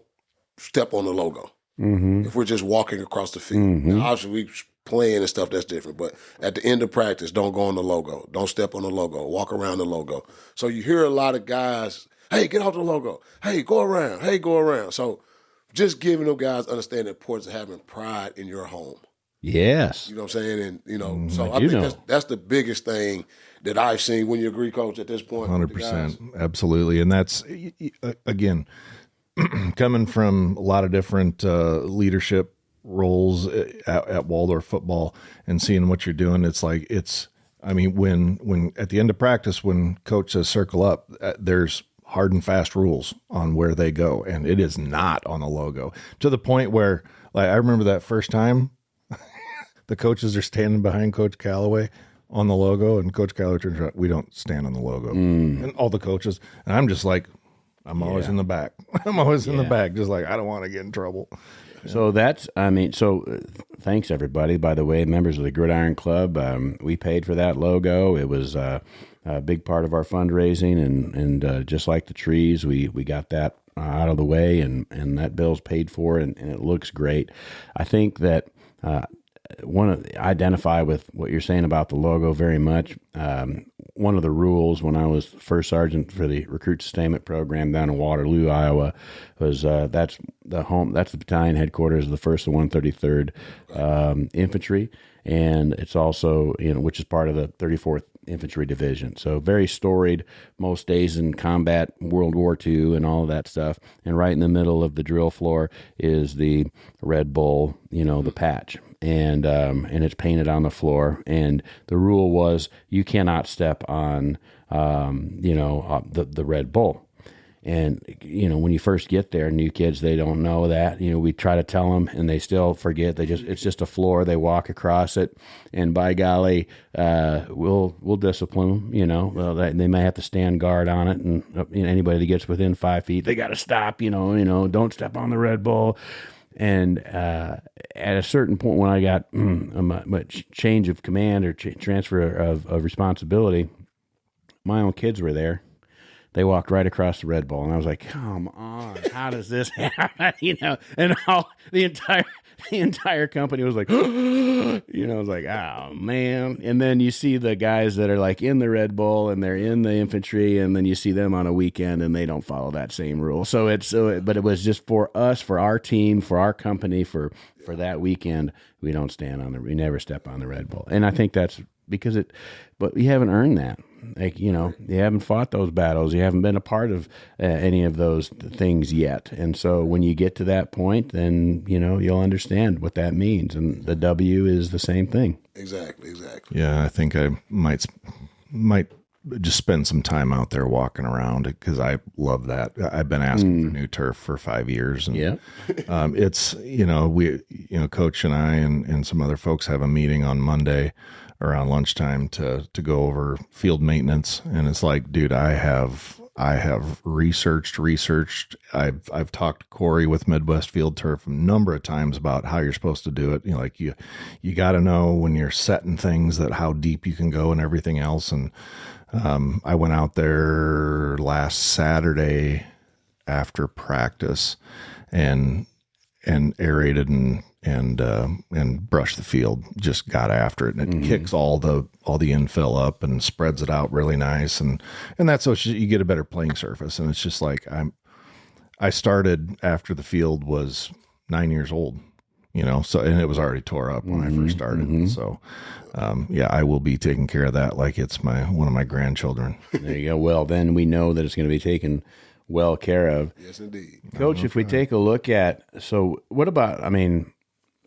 step on the logo. Mm-hmm. If we're just walking across the field. Now, obviously, we playing and stuff, that's different. But at the end of practice, don't go on the logo. Don't step on the logo. Walk around the logo. So you hear a lot of guys, hey, get off the logo. Hey, go around. Hey, go around. So just giving them guys understand the importance of having pride in your home. Yes. You know what I'm saying? And, so I think that's the biggest thing that I've seen. When you agree, Coach, at this point. 100%. Absolutely. And that's, again, coming from a lot of different leadership roles at Waldorf football and seeing what you're doing, when at the end of practice, when Coach says circle up, there's hard and fast rules on where they go. And it is not on the logo, to the point where, like, I remember that first time, the coaches are standing behind Coach Calloway on the logo, and Coach Calloway turns around, we don't stand on the logo. And all the coaches, and I'm just like, I'm always in the back. I'm always in the back, just like, I don't want to get in trouble. So thanks everybody. By the way, members of the Gridiron Club, we paid for that logo. It was a big part of our fundraising, and just like the trees, we got that out of the way, and that bill's paid for, and it looks great. I think that identify with what you're saying about the logo very much. One of the rules when I was first sergeant for the recruit sustainment program down in Waterloo, Iowa, was that's the battalion headquarters of the 1st and 133rd Infantry, and it's also which is part of the 34th Infantry Division. So very storied, most days in combat, World War II, and all of that stuff. And right in the middle of the drill floor is the Red Bull, the patch. And it's painted on the floor. And the rule was you cannot step on, the Red Bull. And, when you first get there, new kids, they don't know that. We try to tell them, and they still forget. It's just a floor. They walk across it, and by golly, we'll discipline them. Well, they may have to stand guard on it, and anybody that gets within 5 feet, they got to stop. Don't step on the Red Bull. And at a certain point, when I got a change of command or transfer of responsibility, my own kids were there. They walked right across the Red Bull, and I was like, "Come on, how does this happen?" And the entire company was like, I was like, "Oh man!" And then you see the guys that are like in the Red Bull, and they're in the infantry, and then you see them on a weekend, and they don't follow that same rule. But it was just for us, for our team, for our company, for that weekend, we we never step on the Red Bull, and I think that's because but you haven't earned that. Like, you haven't fought those battles. You haven't been a part of any of those things yet. And so when you get to that point, then, you'll understand what that means. And the W is the same thing. Exactly. Yeah, I think I might just spend some time out there walking around because I love that. I've been asking for new turf for 5 years, and it's Coach and I and some other folks have a meeting on Monday around lunchtime to go over field maintenance, and it's like, dude, I have researched. I've talked to Corey with Midwest Field Turf a number of times about how you're supposed to do it. You got to know when you're setting things that how deep you can go and everything else. And I went out there last Saturday after practice and aerated and brushed the field, just got after it, and it kicks all the infill up and spreads it out really nice, and that's so you get a better playing surface. And it's just like I started after the field was 9 years old, so, and it was already tore up when I first started. So I will be taking care of that like it's one of my grandchildren. There you go. Well, then we know that it's going to be taken well care of. Yes, indeed. Coach, if we take a look at, so what about,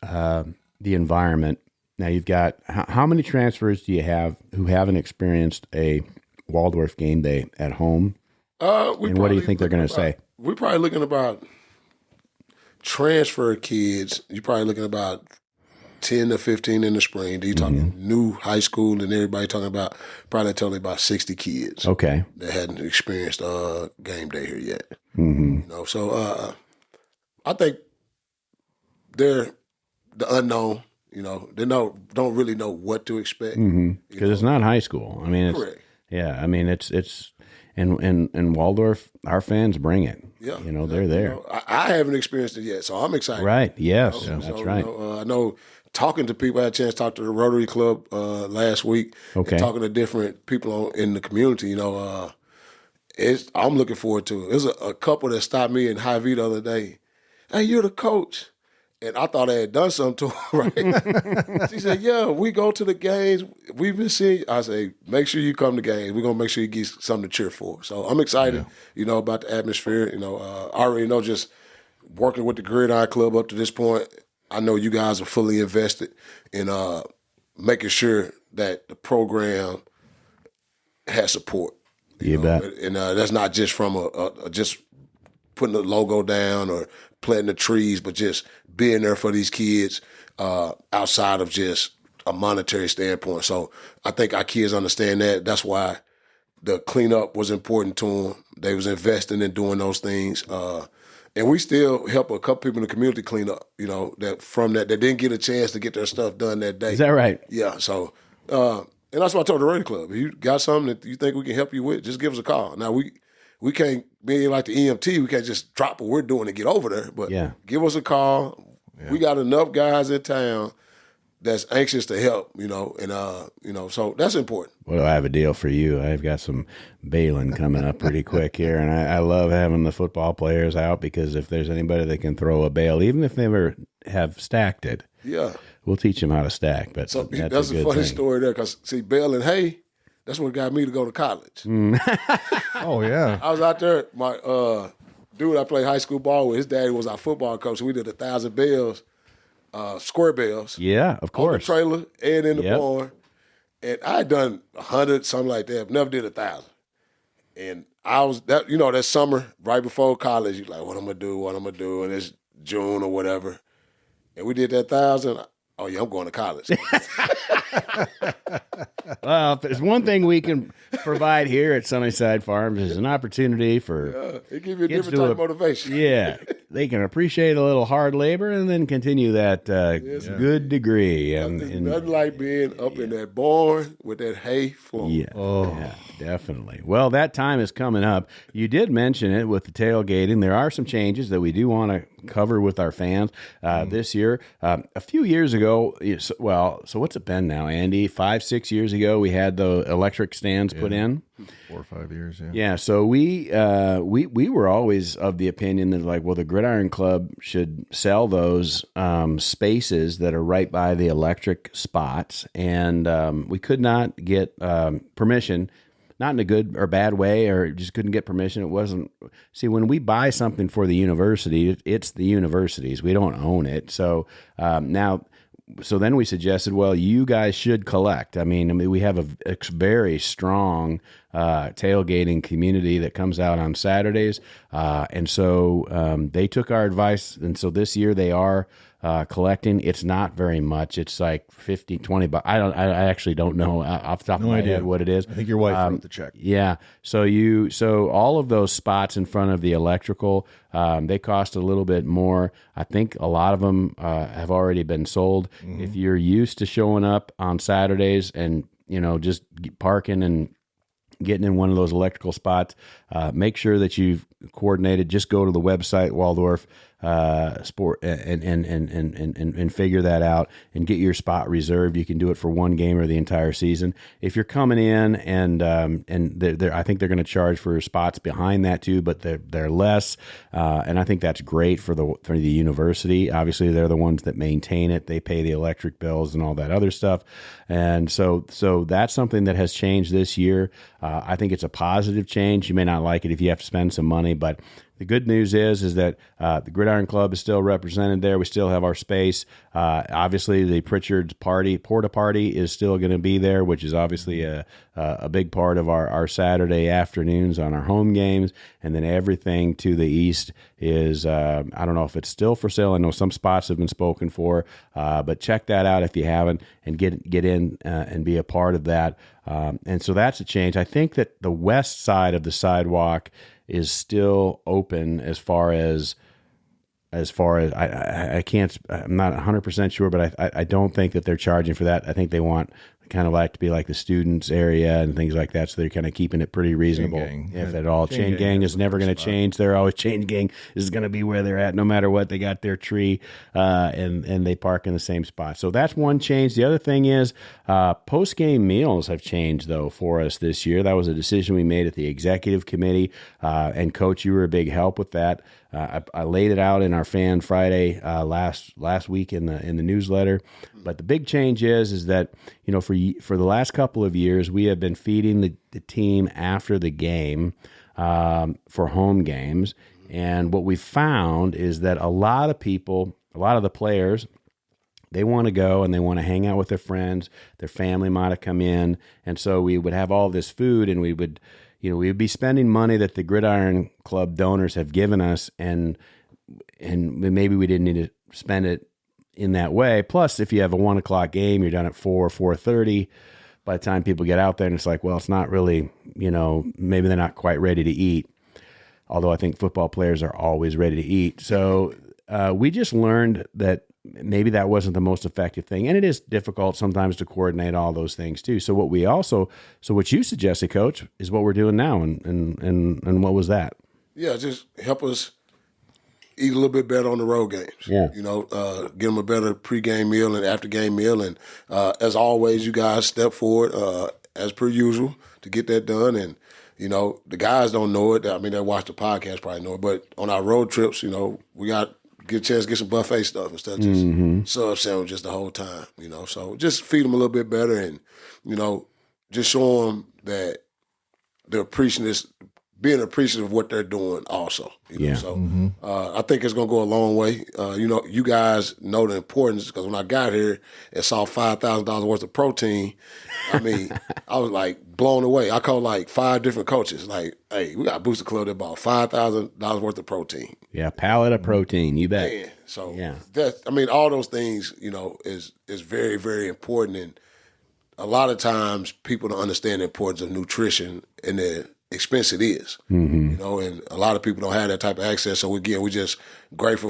the environment? Now you've got, how many transfers do you have who haven't experienced a Waldorf game day at home? And what do you think they're going to say? We're probably looking about transfer kids. You're probably looking about 10 to 15 in the spring. You're talking new high school, and everybody talking about probably totally about 60 kids. Okay. That hadn't experienced game day here yet. So I think they're the unknown. They don't really know what to expect because it's not high school. It's correct. Yeah, it's and Waldorf, our fans bring it. Yeah, they're there. I haven't experienced it yet, so I'm excited. Right? Yes, that's right. I know. Talking to people, I had a chance to talk to the Rotary Club last week. Okay. And talking to different people in the community. I'm looking forward to it. There's a couple that stopped me in Hy-Vee the other day. Hey, you're the coach. And I thought I had done something to her, right? She said, yeah, we go to the games. We've been seeing. I say, make sure you come to games. We're going to make sure you get something to cheer for. So I'm excited, about the atmosphere. I already know just working with the Gridiron Club up to this point, I know you guys are fully invested in making sure that the program has support. You bet. And that's not just from just putting the logo down or planting the trees, but just being there for these kids outside of just a monetary standpoint. So I think our kids understand that. That's why the cleanup was important to them. They was investing in doing those things. And we still help a couple people in the community clean up, that didn't get a chance to get their stuff done that day. Is that right? Yeah. So, and that's why I told the Rotary Club, if you got something that you think we can help you with, just give us a call. Now, we can't be like the EMT. We can't just drop what we're doing and get over there. But give us a call. Yeah. We got enough guys in town that's anxious to help, so that's important. Well, I have a deal for you. I've got some baling coming up pretty quick here, and I love having the football players out because if there's anybody that can throw a bale, even if they never have stacked it, we'll teach them how to stack. But so that's a funny story there because, see, baling hay, that's what got me to go to college. Oh, yeah. I was out there, my dude I played high school ball with, his daddy was our football coach, so we did 1,000 bales. Square bales. Yeah, of course. On the trailer and in the barn. And I had done 100, something like that, but never did 1,000. And I was, that summer, right before college, you're like, what I'm going to do? And it's June or whatever. And we did that 1,000. Oh, yeah, I'm going to college. Well, if there's one thing we can provide here at Sunnyside Farms is an opportunity for it gives you a different type of motivation. Yeah, they can appreciate a little hard labor and then continue that good degree. Nothing like being up in that barn with that hay flowing. Yeah, definitely. Well, that time is coming up. You did mention it with the tailgating. There are some changes that we do want to cover with our fans this year. A few years ago, so what's it been now, Andy? 5-6 years ago, we had the electric stands put in. 4 or 5 years, Yeah, so we were always of the opinion that, like, well, the Gridiron Club should sell those spaces that are right by the electric spots, and we could not get permission, not in a good or bad way, or just couldn't get permission. It wasn't. See, when we buy something for the university, it's the university's. We don't own it. So So then we suggested, well, you guys should collect. I mean, we have a very strong tailgating community that comes out on Saturdays. And so they took our advice. And so this year they are collecting. It's not very much. It's like 50, 20 bucks. I actually don't know off the top of my head what it is. I think your wife wrote the check. Yeah. So all of those spots in front of the electrical, they cost a little bit more. I think a lot of them have already been sold. If you're used to showing up on Saturdays and, just parking and getting in one of those electrical spots, make sure that you've coordinated. Just go to the website, Waldorf Sport, and figure that out and get your spot reserved. You can do it for one game or the entire season. If you're coming in and I think they're going to charge for spots behind that too, but they're less, and I think that's great for the university. Obviously, they're the ones that maintain it. They pay the electric bills and all that other stuff, and so that's something that has changed this year. I think it's a positive change. You may not like it if you have to spend some money, but the good news is that the Gridiron Club is still represented there. We still have our space. Obviously, the Pritchard's porta party is still going to be there, which is obviously a big part of our Saturday afternoons on our home games. And then everything to the east is, I don't know if it's still for sale. I know some spots have been spoken for, but check that out if you haven't and get in and be a part of that. And so that's a change. I think that the west side of the sidewalk is still open as far as I can't, I'm not 100% sure, but I don't think that they're charging for that. I think they want kind of like to be like the students area and things like that. So they're kind of keeping it pretty reasonable, if at all. Chain Gang is never going to change. They're always Chain Gang is going to be where they're at no matter what. They got their tree and they park in the same spot. So that's one change. The other thing is post-game meals have changed, though, for us this year. That was a decision we made at the executive committee. And, Coach, you were a big help with that. I laid it out in our Fan Friday last week in the newsletter. But the big change is that, for the last couple of years, we have been feeding the team after the game for home games. And what we found is that a lot of the players, they want to go and they want to hang out with their friends. Their family might have come in. And so we would have all this food and we would be spending money that the Gridiron Club donors have given us, and maybe we didn't need to spend it in that way. Plus, if you have a 1 o'clock game, you're done at 4:30. By the time people get out there, and it's like, well, it's not really, maybe they're not quite ready to eat. Although I think football players are always ready to eat. So we just learned that maybe that wasn't the most effective thing. And it is difficult sometimes to coordinate all those things too. So what you suggested, Coach, is what we're doing now. And what was that? Yeah, just help us eat a little bit better on the road games. Yeah. Give them a better pregame meal and after-game meal. And as always, you guys step forward as per usual to get that done. And, the guys don't know it. I mean, they watch the podcast, probably know it. But on our road trips, we get a chance to get some buffet stuff instead of just sub sandwiches the whole time, So just feed them a little bit better and, just show them that they're being appreciative of what they're doing also. So I think it's going to go a long way. You guys know the importance because when I got here and saw $5,000 worth of protein, I mean, I was like blown away. I called like 5 different coaches. Like, hey, we got a booster club that bought $5,000 worth of protein. Yeah, pallet of protein. You bet. Man, so all those things, is very, very important. And a lot of times people don't understand the importance of nutrition and the expense it is, and a lot of people don't have that type of access. So again, we're just grateful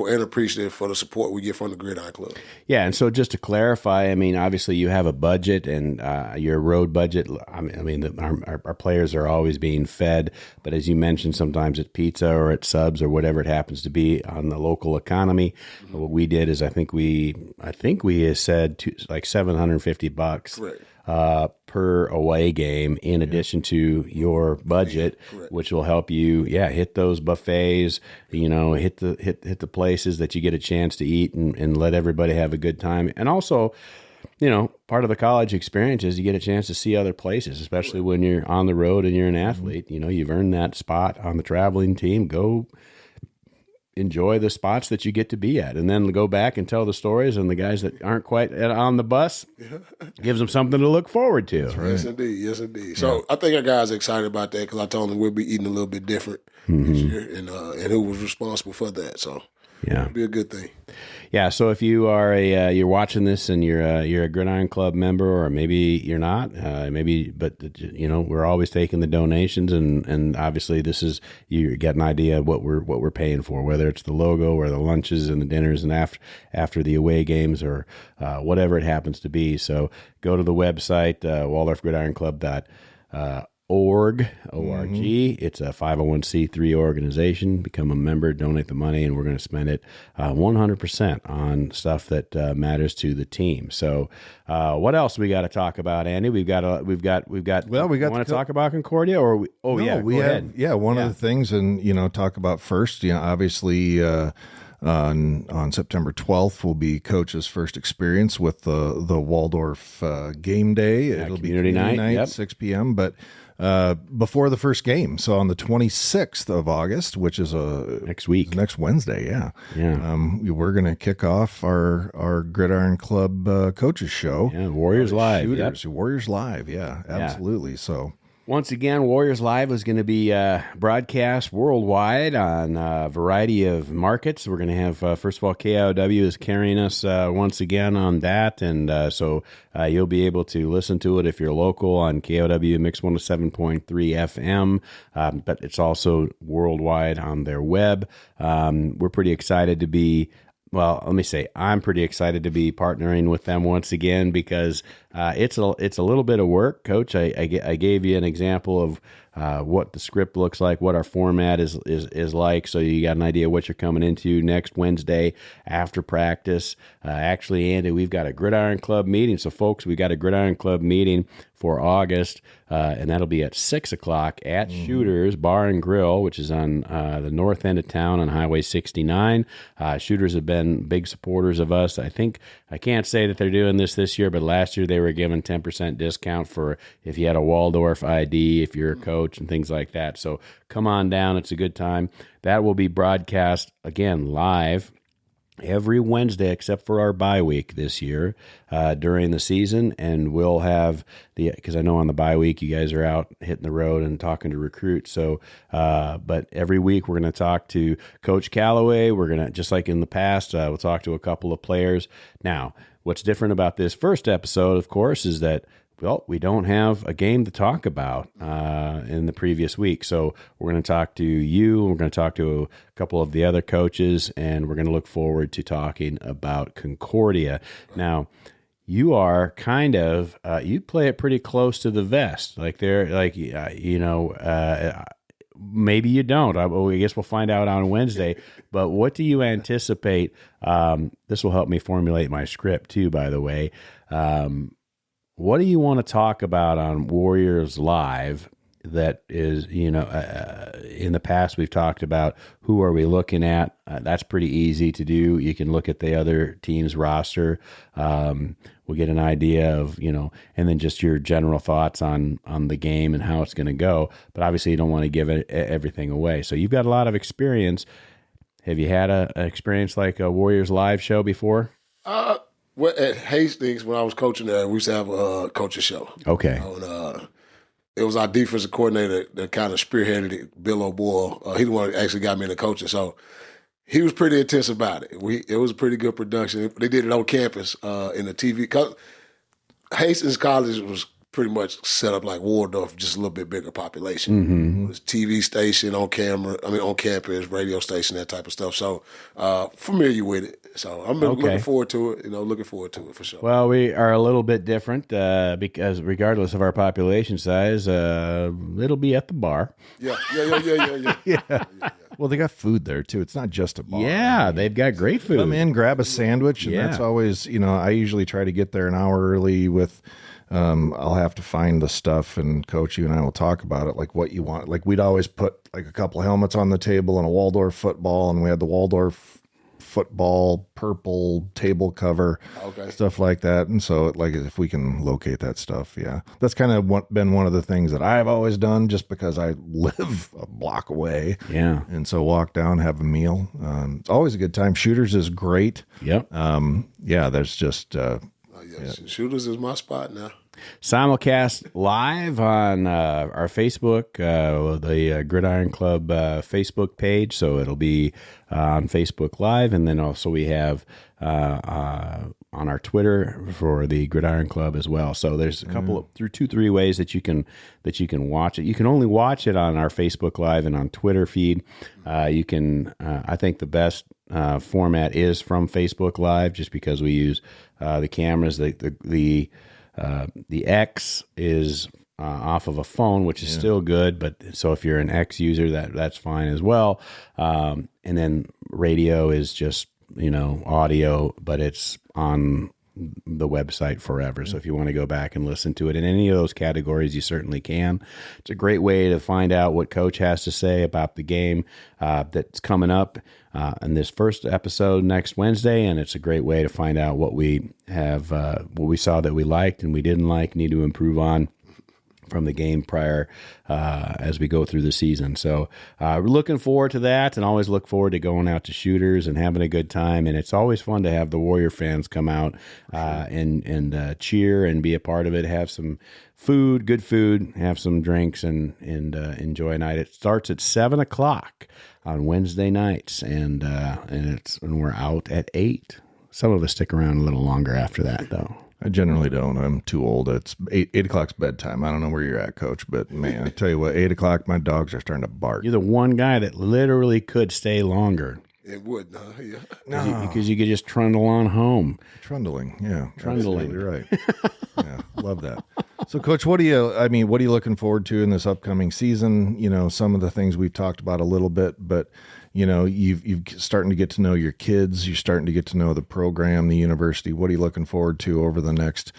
and appreciative for the support we get from the Gridiron Club. Yeah, and so just to clarify, I mean, obviously you have a budget and your road budget. I mean, our players are always being fed, but as you mentioned, sometimes it's pizza or it's subs or whatever it happens to be on the local economy. What we did is I think we said like $750. Correct. Per away game in addition to your budget, which will help you, hit those buffets, hit the places that you get a chance to eat and let everybody have a good time. And also, part of the college experience is you get a chance to see other places, especially when you're on the road and you're an athlete. You've earned that spot on the traveling team. Go enjoy the spots that you get to be at, and then go back and tell the stories. And the guys that aren't quite on the bus gives them something to look forward to. Right. Yes, indeed. Yes, indeed. So I think our guys are excited about that because I told them we'll be eating a little bit different this year, and who was responsible for that. So Yeah, it'll be a good thing. yeah. So if you are you're watching this and you're a Gridiron Club member, or maybe you're not, but we're always taking the donations, and obviously this is, you get an idea of what we're paying for, whether it's the logo or the lunches and the dinners and after the away games, or whatever it happens to be. So go to the website, WaldorfGridironClub.org. It's a 501c3 organization. Become a member, donate the money, and we're going to spend it 100% on stuff that matters to the team. So, what else we got to talk about, Andy? We've got. Well, we got. Want to talk about Concordia, or we? Oh, no, yeah, we go have. ahead. Yeah, one of the things, and talk about first. Obviously. On September 12th will be Coach's first experience with the Waldorf game day. It'll be community night, 6 p.m. But before the first game, so on the 26th of August, which is next week, next Wednesday, yeah. We're going to kick off our Gridiron Club Coaches show. Yeah, Warriors Live. Shooters, Warriors Live. Yeah, absolutely. Yeah. So. Once again, Warriors Live is going to be broadcast worldwide on a variety of markets. We're going to have, first of all, KIOW is carrying us once again on that, and so you'll be able to listen to it if you're local on KIOW Mix 107.3 FM, but it's also worldwide on their web. We're pretty excited to be... Well, let me say, I'm pretty excited to be partnering with them once again, because it's a little bit of work, Coach. I gave you an example of what the script looks like, what our format is like, so you got an idea what you're coming into next Wednesday after practice. Actually, Andy, we've got a Gridiron Club meeting. So, folks, we got a Gridiron Club meeting for August, and that'll be at 6 o'clock at Shooters Bar and Grill, which is on the north end of town on Highway 69. Shooters have been big supporters of us. I can't say that they're doing this year, but last year they were giving 10% discount for if you had a Waldorf ID, if you're a coach, and things like that. So come on down. It's a good time. That will be broadcast, again, live every Wednesday except for our bye week this year during the season, and we'll have because I know on the bye week you guys are out hitting the road and talking to recruits. So but every week we're going to talk to Coach Calloway. We're going to, just like in the past, we'll talk to a couple of players. Now, what's different about this first episode, of course, is that, well, we don't have a game to talk about in the previous week. So we're going to talk to you. We're going to talk to a couple of the other coaches, and we're going to look forward to talking about Concordia. Now, you are kind of you play it pretty close to the vest. Like they're like maybe you don't. I guess we'll find out on Wednesday. But what do you anticipate? This will help me formulate my script too, by the way. What do you want to talk about on Warriors Live that is, in the past we've talked about who are we looking at? That's pretty easy to do. You can look at the other team's roster. We'll get an idea of, and then just your general thoughts on the game and how it's going to go. But obviously you don't want to give everything away. So you've got a lot of experience. Have you had an experience like a Warriors Live show before? Well, at Hastings, when I was coaching there, we used to have a coaching show. Okay. It was our defensive coordinator that kind of spearheaded it, Bill O'Boyle. He the one that actually got me into coaching. So he was pretty intense about it. It was a pretty good production. They did it on campus in the TV. Hastings College was pretty much set up like Waldorf, just a little bit bigger population. Mm-hmm. It was TV station on campus, radio station, that type of stuff. So familiar with it. So I'm looking forward to it. Looking forward to it for sure. Well, we are a little bit different because regardless of our population size, it'll be at the bar. Yeah. Well, they got food there too. It's not just a bar. Yeah, they've got great food. Come in, grab a sandwich, and that's always, I usually try to get there an hour early with. I'll have to find the stuff, and Coach, you and I will talk about it, like what you want. Like we'd always put like a couple helmets on the table and a Waldorf football, and we had the Waldorf football, purple table cover, stuff like that. And so, like, if we can locate that stuff, yeah, that's kind of been one of the things that I've always done, just because I live a block away. Yeah, and so walk down, have a meal. It's always a good time. Shooters is great. Yep. Yeah, there's just Shooters is my spot now. Simulcast live on our Facebook, the Gridiron Club Facebook page. So it'll be on Facebook Live, and then also we have on our Twitter for the Gridiron Club as well. So there's a couple of 2-3 ways that you can watch it. You can only watch it on our Facebook Live and on Twitter feed. You can, I think the best format is from Facebook Live, just because we use the cameras. The X is off of a phone, which is still good, but so if you're an X user, that's fine as well. And then radio is just, audio, but it's on the website forever. So if you want to go back and listen to it in any of those categories, you certainly can. It's a great way to find out what Coach has to say about the game that's coming up in this first episode next Wednesday, and it's a great way to find out what we have, what we saw that we liked and we didn't like, need to improve on from the game prior as we go through the season. So we're looking forward to that, and always look forward to going out to Shooters and having a good time. And it's always fun to have the Warrior fans come out and cheer and be a part of it, have some food, good food, have some drinks, and enjoy a night. It starts at 7:00 on Wednesday nights, and we're out at 8. Some of us stick around a little longer after that, though. I generally don't. I'm too old. It's 8 o'clock's bedtime. I don't know where you're at, Coach, but man, I tell you what, 8 o'clock, my dogs are starting to bark. You're the one guy that literally could stay longer. It would, yeah. Because you could just trundle on home. Trundling, yeah. Trundling. Absolutely right. Yeah, love that. So, Coach, what are you looking forward to in this upcoming season? Some of the things we've talked about a little bit, but you've starting to get to know your kids. You're starting to get to know the program, the university. What are you looking forward to over the next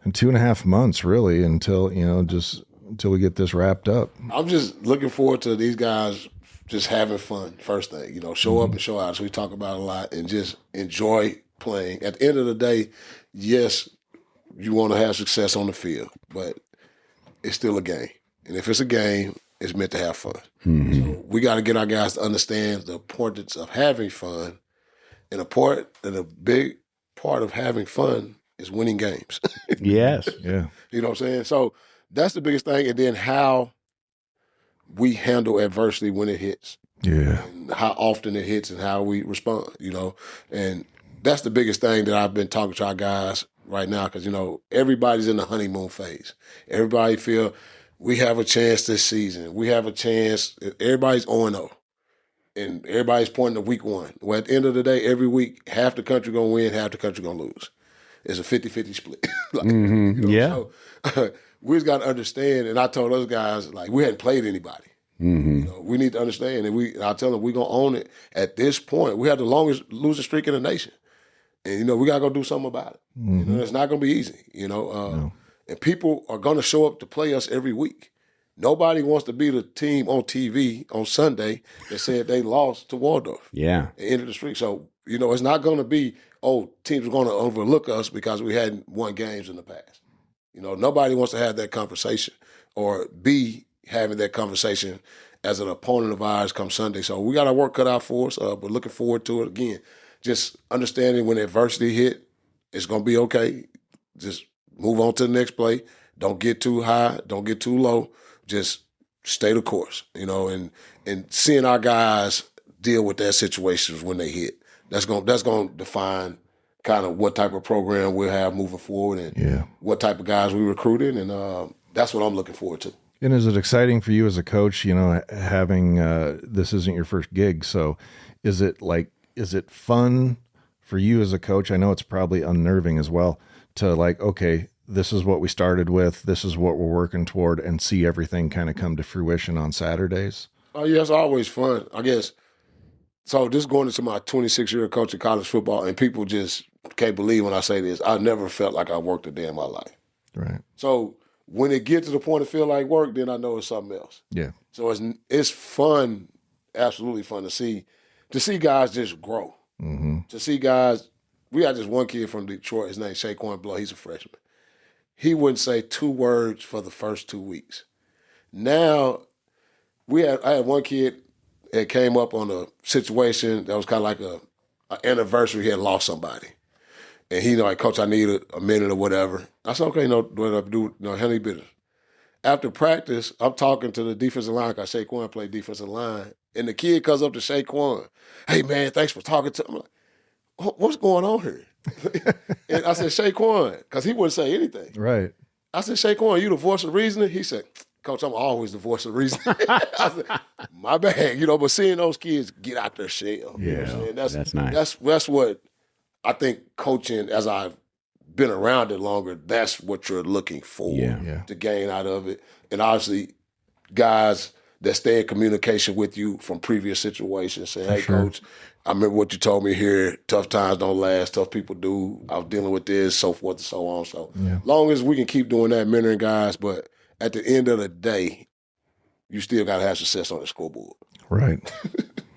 2.5 months, really, until we get this wrapped up? I'm just looking forward to these guys just having fun. First thing, show up and show out. So we talk about it a lot, and just enjoy playing. At the end of the day, yes, you want to have success on the field, but it's still a game. And if it's a game, it's meant to have fun. Mm-hmm. So we got to get our guys to understand the importance of having fun. And a big part of having fun is winning games. Yes. Yeah. You know what I'm saying? So that's the biggest thing. And then how we handle adversity when it hits. Yeah. And how often it hits and how we respond, And that's the biggest thing that I've been talking to our guys right now, because, everybody's in the honeymoon phase. Everybody feel we have a chance this season. We have a chance. Everybody's 0-0. And everybody's pointing to week 1. Well, at the end of the day, every week, half the country going to win, half the country going to lose. It's a 50-50 split. Yeah. So we just got to understand, and I told those guys, we hadn't played anybody. Mm-hmm. We need to understand, and I tell them we're going to own it. At this point, we have the longest losing streak in the nation. And, we got to go do something about it. Mm-hmm. It's not going to be easy, No. And people are going to show up to play us every week. Nobody wants to be the team on TV on Sunday that said they lost to Waldorf. Yeah. At the end of the streak. So, it's not going to be, teams are going to overlook us because we hadn't won games in the past. Nobody wants to have that conversation or be having that conversation as an opponent of ours come Sunday. So we got our work cut out for us, but looking forward to it. Again, just understanding when adversity hit, it's going to be okay. Just move on to the next play. Don't get too high. Don't get too low. Just stay the course, and seeing our guys deal with their situations when they hit. That's going to define kind of what type of program we'll have moving forward and what type of guys we recruited, and that's what I'm looking forward to. And is it exciting for you as a coach, having this isn't your first gig, so is it fun for you as a coach? I know it's probably unnerving as well to okay, this is what we started with, this is what we're working toward, and see everything kind of come to fruition on Saturdays? Oh, yeah, it's always fun, I guess. So this going into my 26-year coach of college football, and people just can't believe when I say this, I never felt like I worked a day in my life. Right. So when it gets to the point of feel like work, then I know it's something else. Yeah. So it's fun, absolutely fun to see guys just grow. To see guys, we had this one kid from Detroit, his name's Shaquan Blow, he's a freshman. He wouldn't say 2 words for the first 2 weeks. Now, I had one kid that came up on a situation that was kind of like an anniversary. He had lost somebody. And he like, Coach, I need a minute or whatever. I said, okay, handle your business. After practice, I'm talking to the defensive line because Shaquan played defensive line. And the kid comes up to Shaquan. Hey, man, thanks for talking to him. I'm like, what's going on here? And I said, Shaquan, because he wouldn't say anything. Right. I said, Shaquan, you the voice of reasoning? He said, Coach, I'm always the voice of reason. I said, my bad, but seeing those kids get out their shell. That's nice. That's what I think coaching, as I've been around it longer, that's what you're looking for to gain out of it. And obviously, guys that stay in communication with you from previous situations, saying, hey, Coach, I remember what you told me here. Tough times don't last. Tough people do. I was dealing with this, so forth and so on. So long as we can keep doing that, mentoring guys, but at the end of the day, you still got to have success on the scoreboard. Right.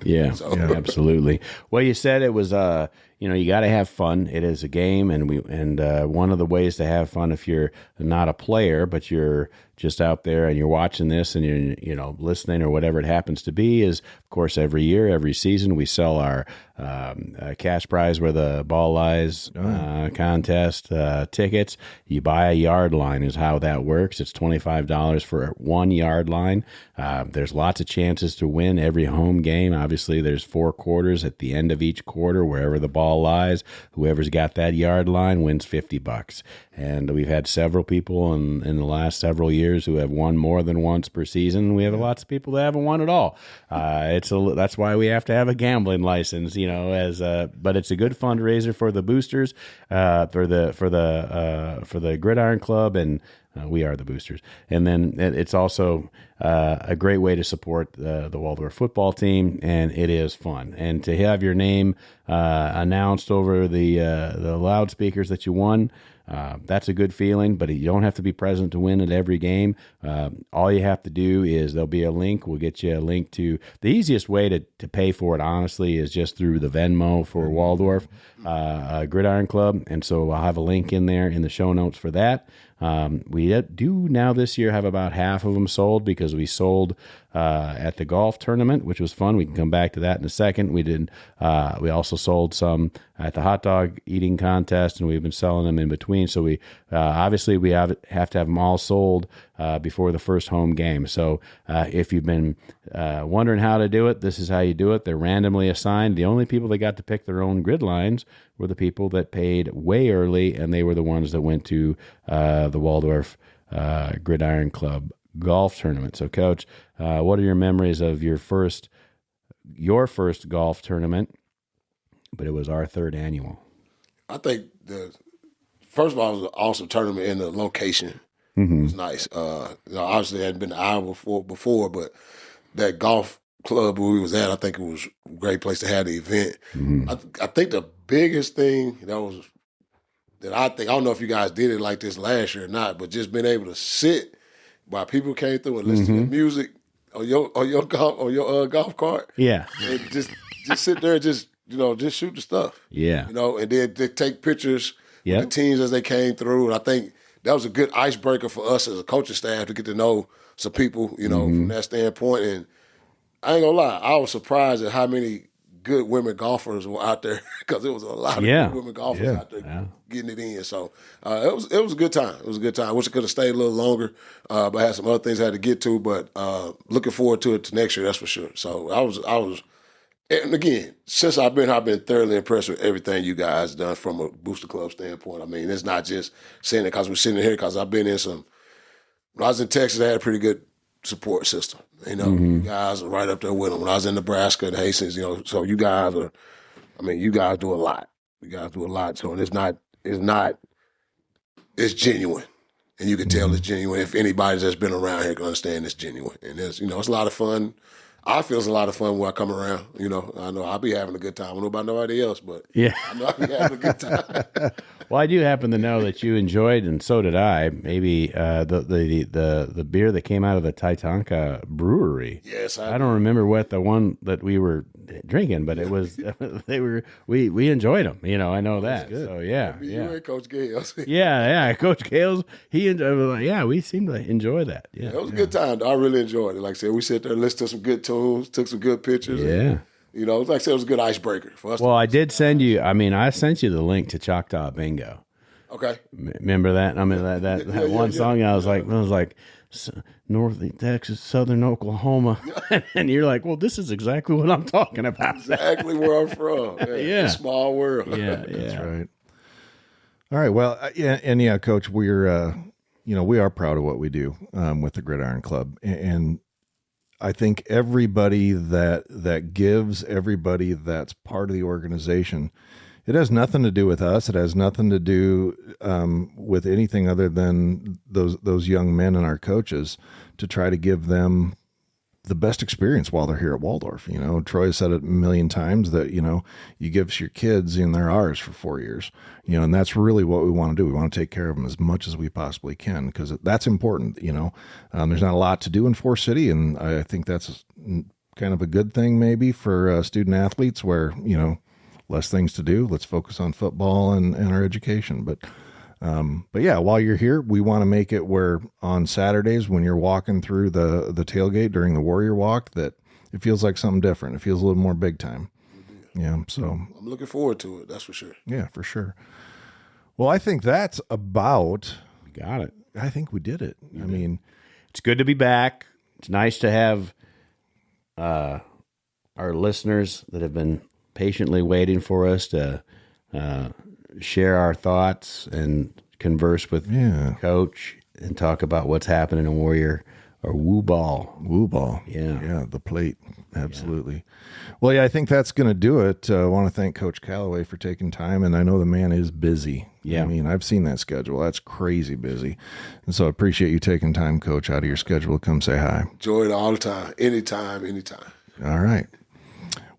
Yeah, absolutely. Well, you said it was, you got to have fun. It is a game, and one of the ways to have fun, if you're not a player but you're just out there and you're watching this and you're listening or whatever it happens to be, is of course every year, every season we sell our cash prize where the ball lies contest tickets. You buy a yard line is how that works. It's $25 for 1 yard line. There's lots of chances to win every home game. Obviously, there's 4 quarters. At the end of each quarter, wherever the ball lies, whoever's got that yard line wins $50. And we've had several people in the last several years who have won more than once per season. We have lots of people that haven't won at all. That's why we have to have a gambling license, but it's a good fundraiser for the boosters, for the Gridiron Club, and we are the boosters. And then it's also a great way to support the Waldorf football team, and it is fun. And to have your name announced over the loudspeakers that you won, that's a good feeling, but you don't have to be present to win at every game. All you have to do is there'll be a link. We'll get you a link to the easiest way to pay for it, honestly, is just through the Venmo for Waldorf Gridiron Club. And so I'll have a link in there in the show notes for that. We do now this year have about half of them sold because we sold at the golf tournament, which was fun. We can come back to that in a second. We also sold some at the hot dog eating contest, and we've been selling them in between. So we obviously we have to have them all sold before the first home game. So if you've been wondering how to do it, this is how you do it. They're randomly assigned. The only people that got to pick their own grid lines were the people that paid way early, and they were the ones that went to the Waldorf Gridiron Club golf tournament. So, Coach, what are your memories of your first golf tournament? But it was our 3rd annual. I think first of all, it was an awesome tournament, and the location was nice. Obviously, it hadn't been to Iowa before, but that golf club where we was at, I think it was a great place to have the event. I think the biggest thing I don't know if you guys did it like this last year or not, but just being able to sit while people came through and listen to the music on your golf cart. Yeah. And just sit there and just shoot the stuff. Yeah. And then they take pictures with the teams as they came through. And I think that was a good icebreaker for us as a coaching staff to get to know some people, from that standpoint. And I ain't gonna lie, I was surprised at how many good women golfers were out there, because there was a lot of good women golfers out there getting it in. So it was a good time. It was a good time. I wish I could have stayed a little longer, but I had some other things I had to get to. But looking forward to it next year, that's for sure. So I was, and again, since I've been thoroughly impressed with everything you guys done from a booster club standpoint. I mean, it's not just saying it because we're sitting here, because I've been in some. When I was in Texas, I had a pretty good support system. You guys are right up there with them. When I was in Nebraska and Hastings, so you guys you guys do a lot. You guys do a lot. So it's genuine. And you can tell it's genuine. If anybody that's been around here can understand it's genuine. And it's a lot of fun. I feel it's a lot of fun when I come around. I know I'll be having a good time. I don't know about nobody else, but I know I'll be having a good time. Well, I do happen to know that you enjoyed, and so did I, maybe the beer that came out of the Titanka brewery. Yes, I don't remember what the one that we were drinking, but it was we enjoyed them. I know that. So yeah. You and Coach Gales. Yeah, Coach Gales. We seemed to enjoy that. Yeah, It was a good time. I really enjoyed it. Like I said, we sat there and listened to some good tunes, took some good pictures. Yeah. And, like I said, it was a good icebreaker for us. Well, I did send you. I sent you the link to Choctaw Bingo. Okay. Remember that? That one song. I was like, North Texas, Southern Oklahoma, and you're like, well, this is exactly what I'm talking about. Exactly where I'm from. Yeah. Small world. Yeah. That's right. All right. Well, Coach, we're we are proud of what we do with the Gridiron Club, and I think everybody that gives, everybody that's part of the organization, it has nothing to do with us. It has nothing to do with anything other than those young men and our coaches to try to give them the best experience while they're here at Waldorf. Troy said it a million times that, you give us your kids and they're ours for 4 years, and that's really what we want to do. We want to take care of them as much as we possibly can because that's important. There's not a lot to do in Forest City, and I think that's kind of a good thing maybe for student athletes where, less things to do. Let's focus on football and our education. But yeah, while you're here, we want to make it where on Saturdays when you're walking through the tailgate during the Warrior Walk, that it feels like something different. It feels a little more big time. Yeah. So I'm looking forward to it. That's for sure. Yeah, for sure. Well, I think that's about. Got it. I think we did it. I mean, it's good to be back. It's nice to have our listeners that have been patiently waiting for us to share our thoughts and converse with Coach and talk about what's happening in Warrior or WUBALL. WUBALL. Yeah, the plate. Absolutely. Yeah. Well, I think that's going to do it. I want to thank Coach Calloway for taking time, and I know the man is busy. Yeah. I've seen that schedule. That's crazy busy. And so I appreciate you taking time, Coach, out of your schedule to come say hi. Enjoy it all the time. Anytime. All right.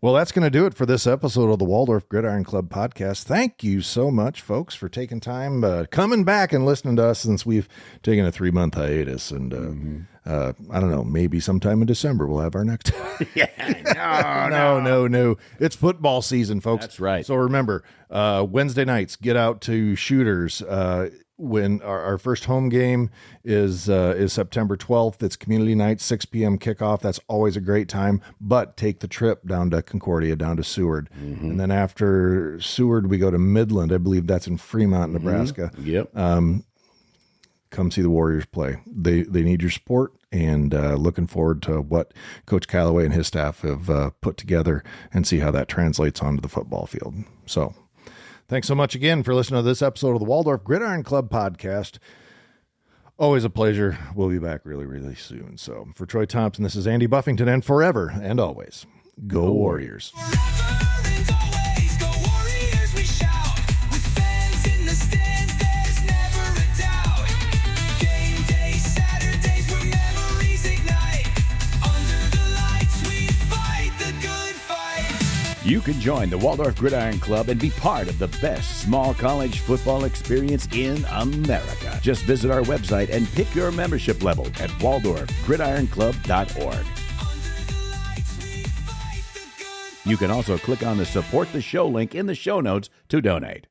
Well, that's going to do it for this episode of the Waldorf Gridiron Club podcast. Thank you so much, folks, for taking time, coming back and listening to us since we've taken a 3-month hiatus. And I don't know, maybe sometime in December we'll have our next. No. It's football season, folks. That's right. So remember, Wednesday nights, get out to Shooters. When our first home game is September 12th. It's community night, 6 p.m. kickoff. That's always a great time, but take the trip down to Concordia, down to Seward. And then after Seward, we go to Midland. I believe that's in Fremont, Nebraska. Yep. Come see the Warriors play. They need your support, and looking forward to what Coach Calloway and his staff have put together and see how that translates onto the football field. So thanks so much again for listening to this episode of the Waldorf Gridiron Club podcast. Always a pleasure. We'll be back really, really soon. So for Troy Thompson, this is Andy Buffington, and forever and always, go Warriors. Forever and always, go Warriors, we shout. With fans in the stands, there's never a doubt. Game day Saturdays where memories ignite. Under the lights, we fight the good fight. You can join the Waldorf Gridiron Club and be part of the best small college football experience in America. Just visit our website and pick your membership level at waldorfgridironclub.org. You can also click on the Support the Show link in the show notes to donate.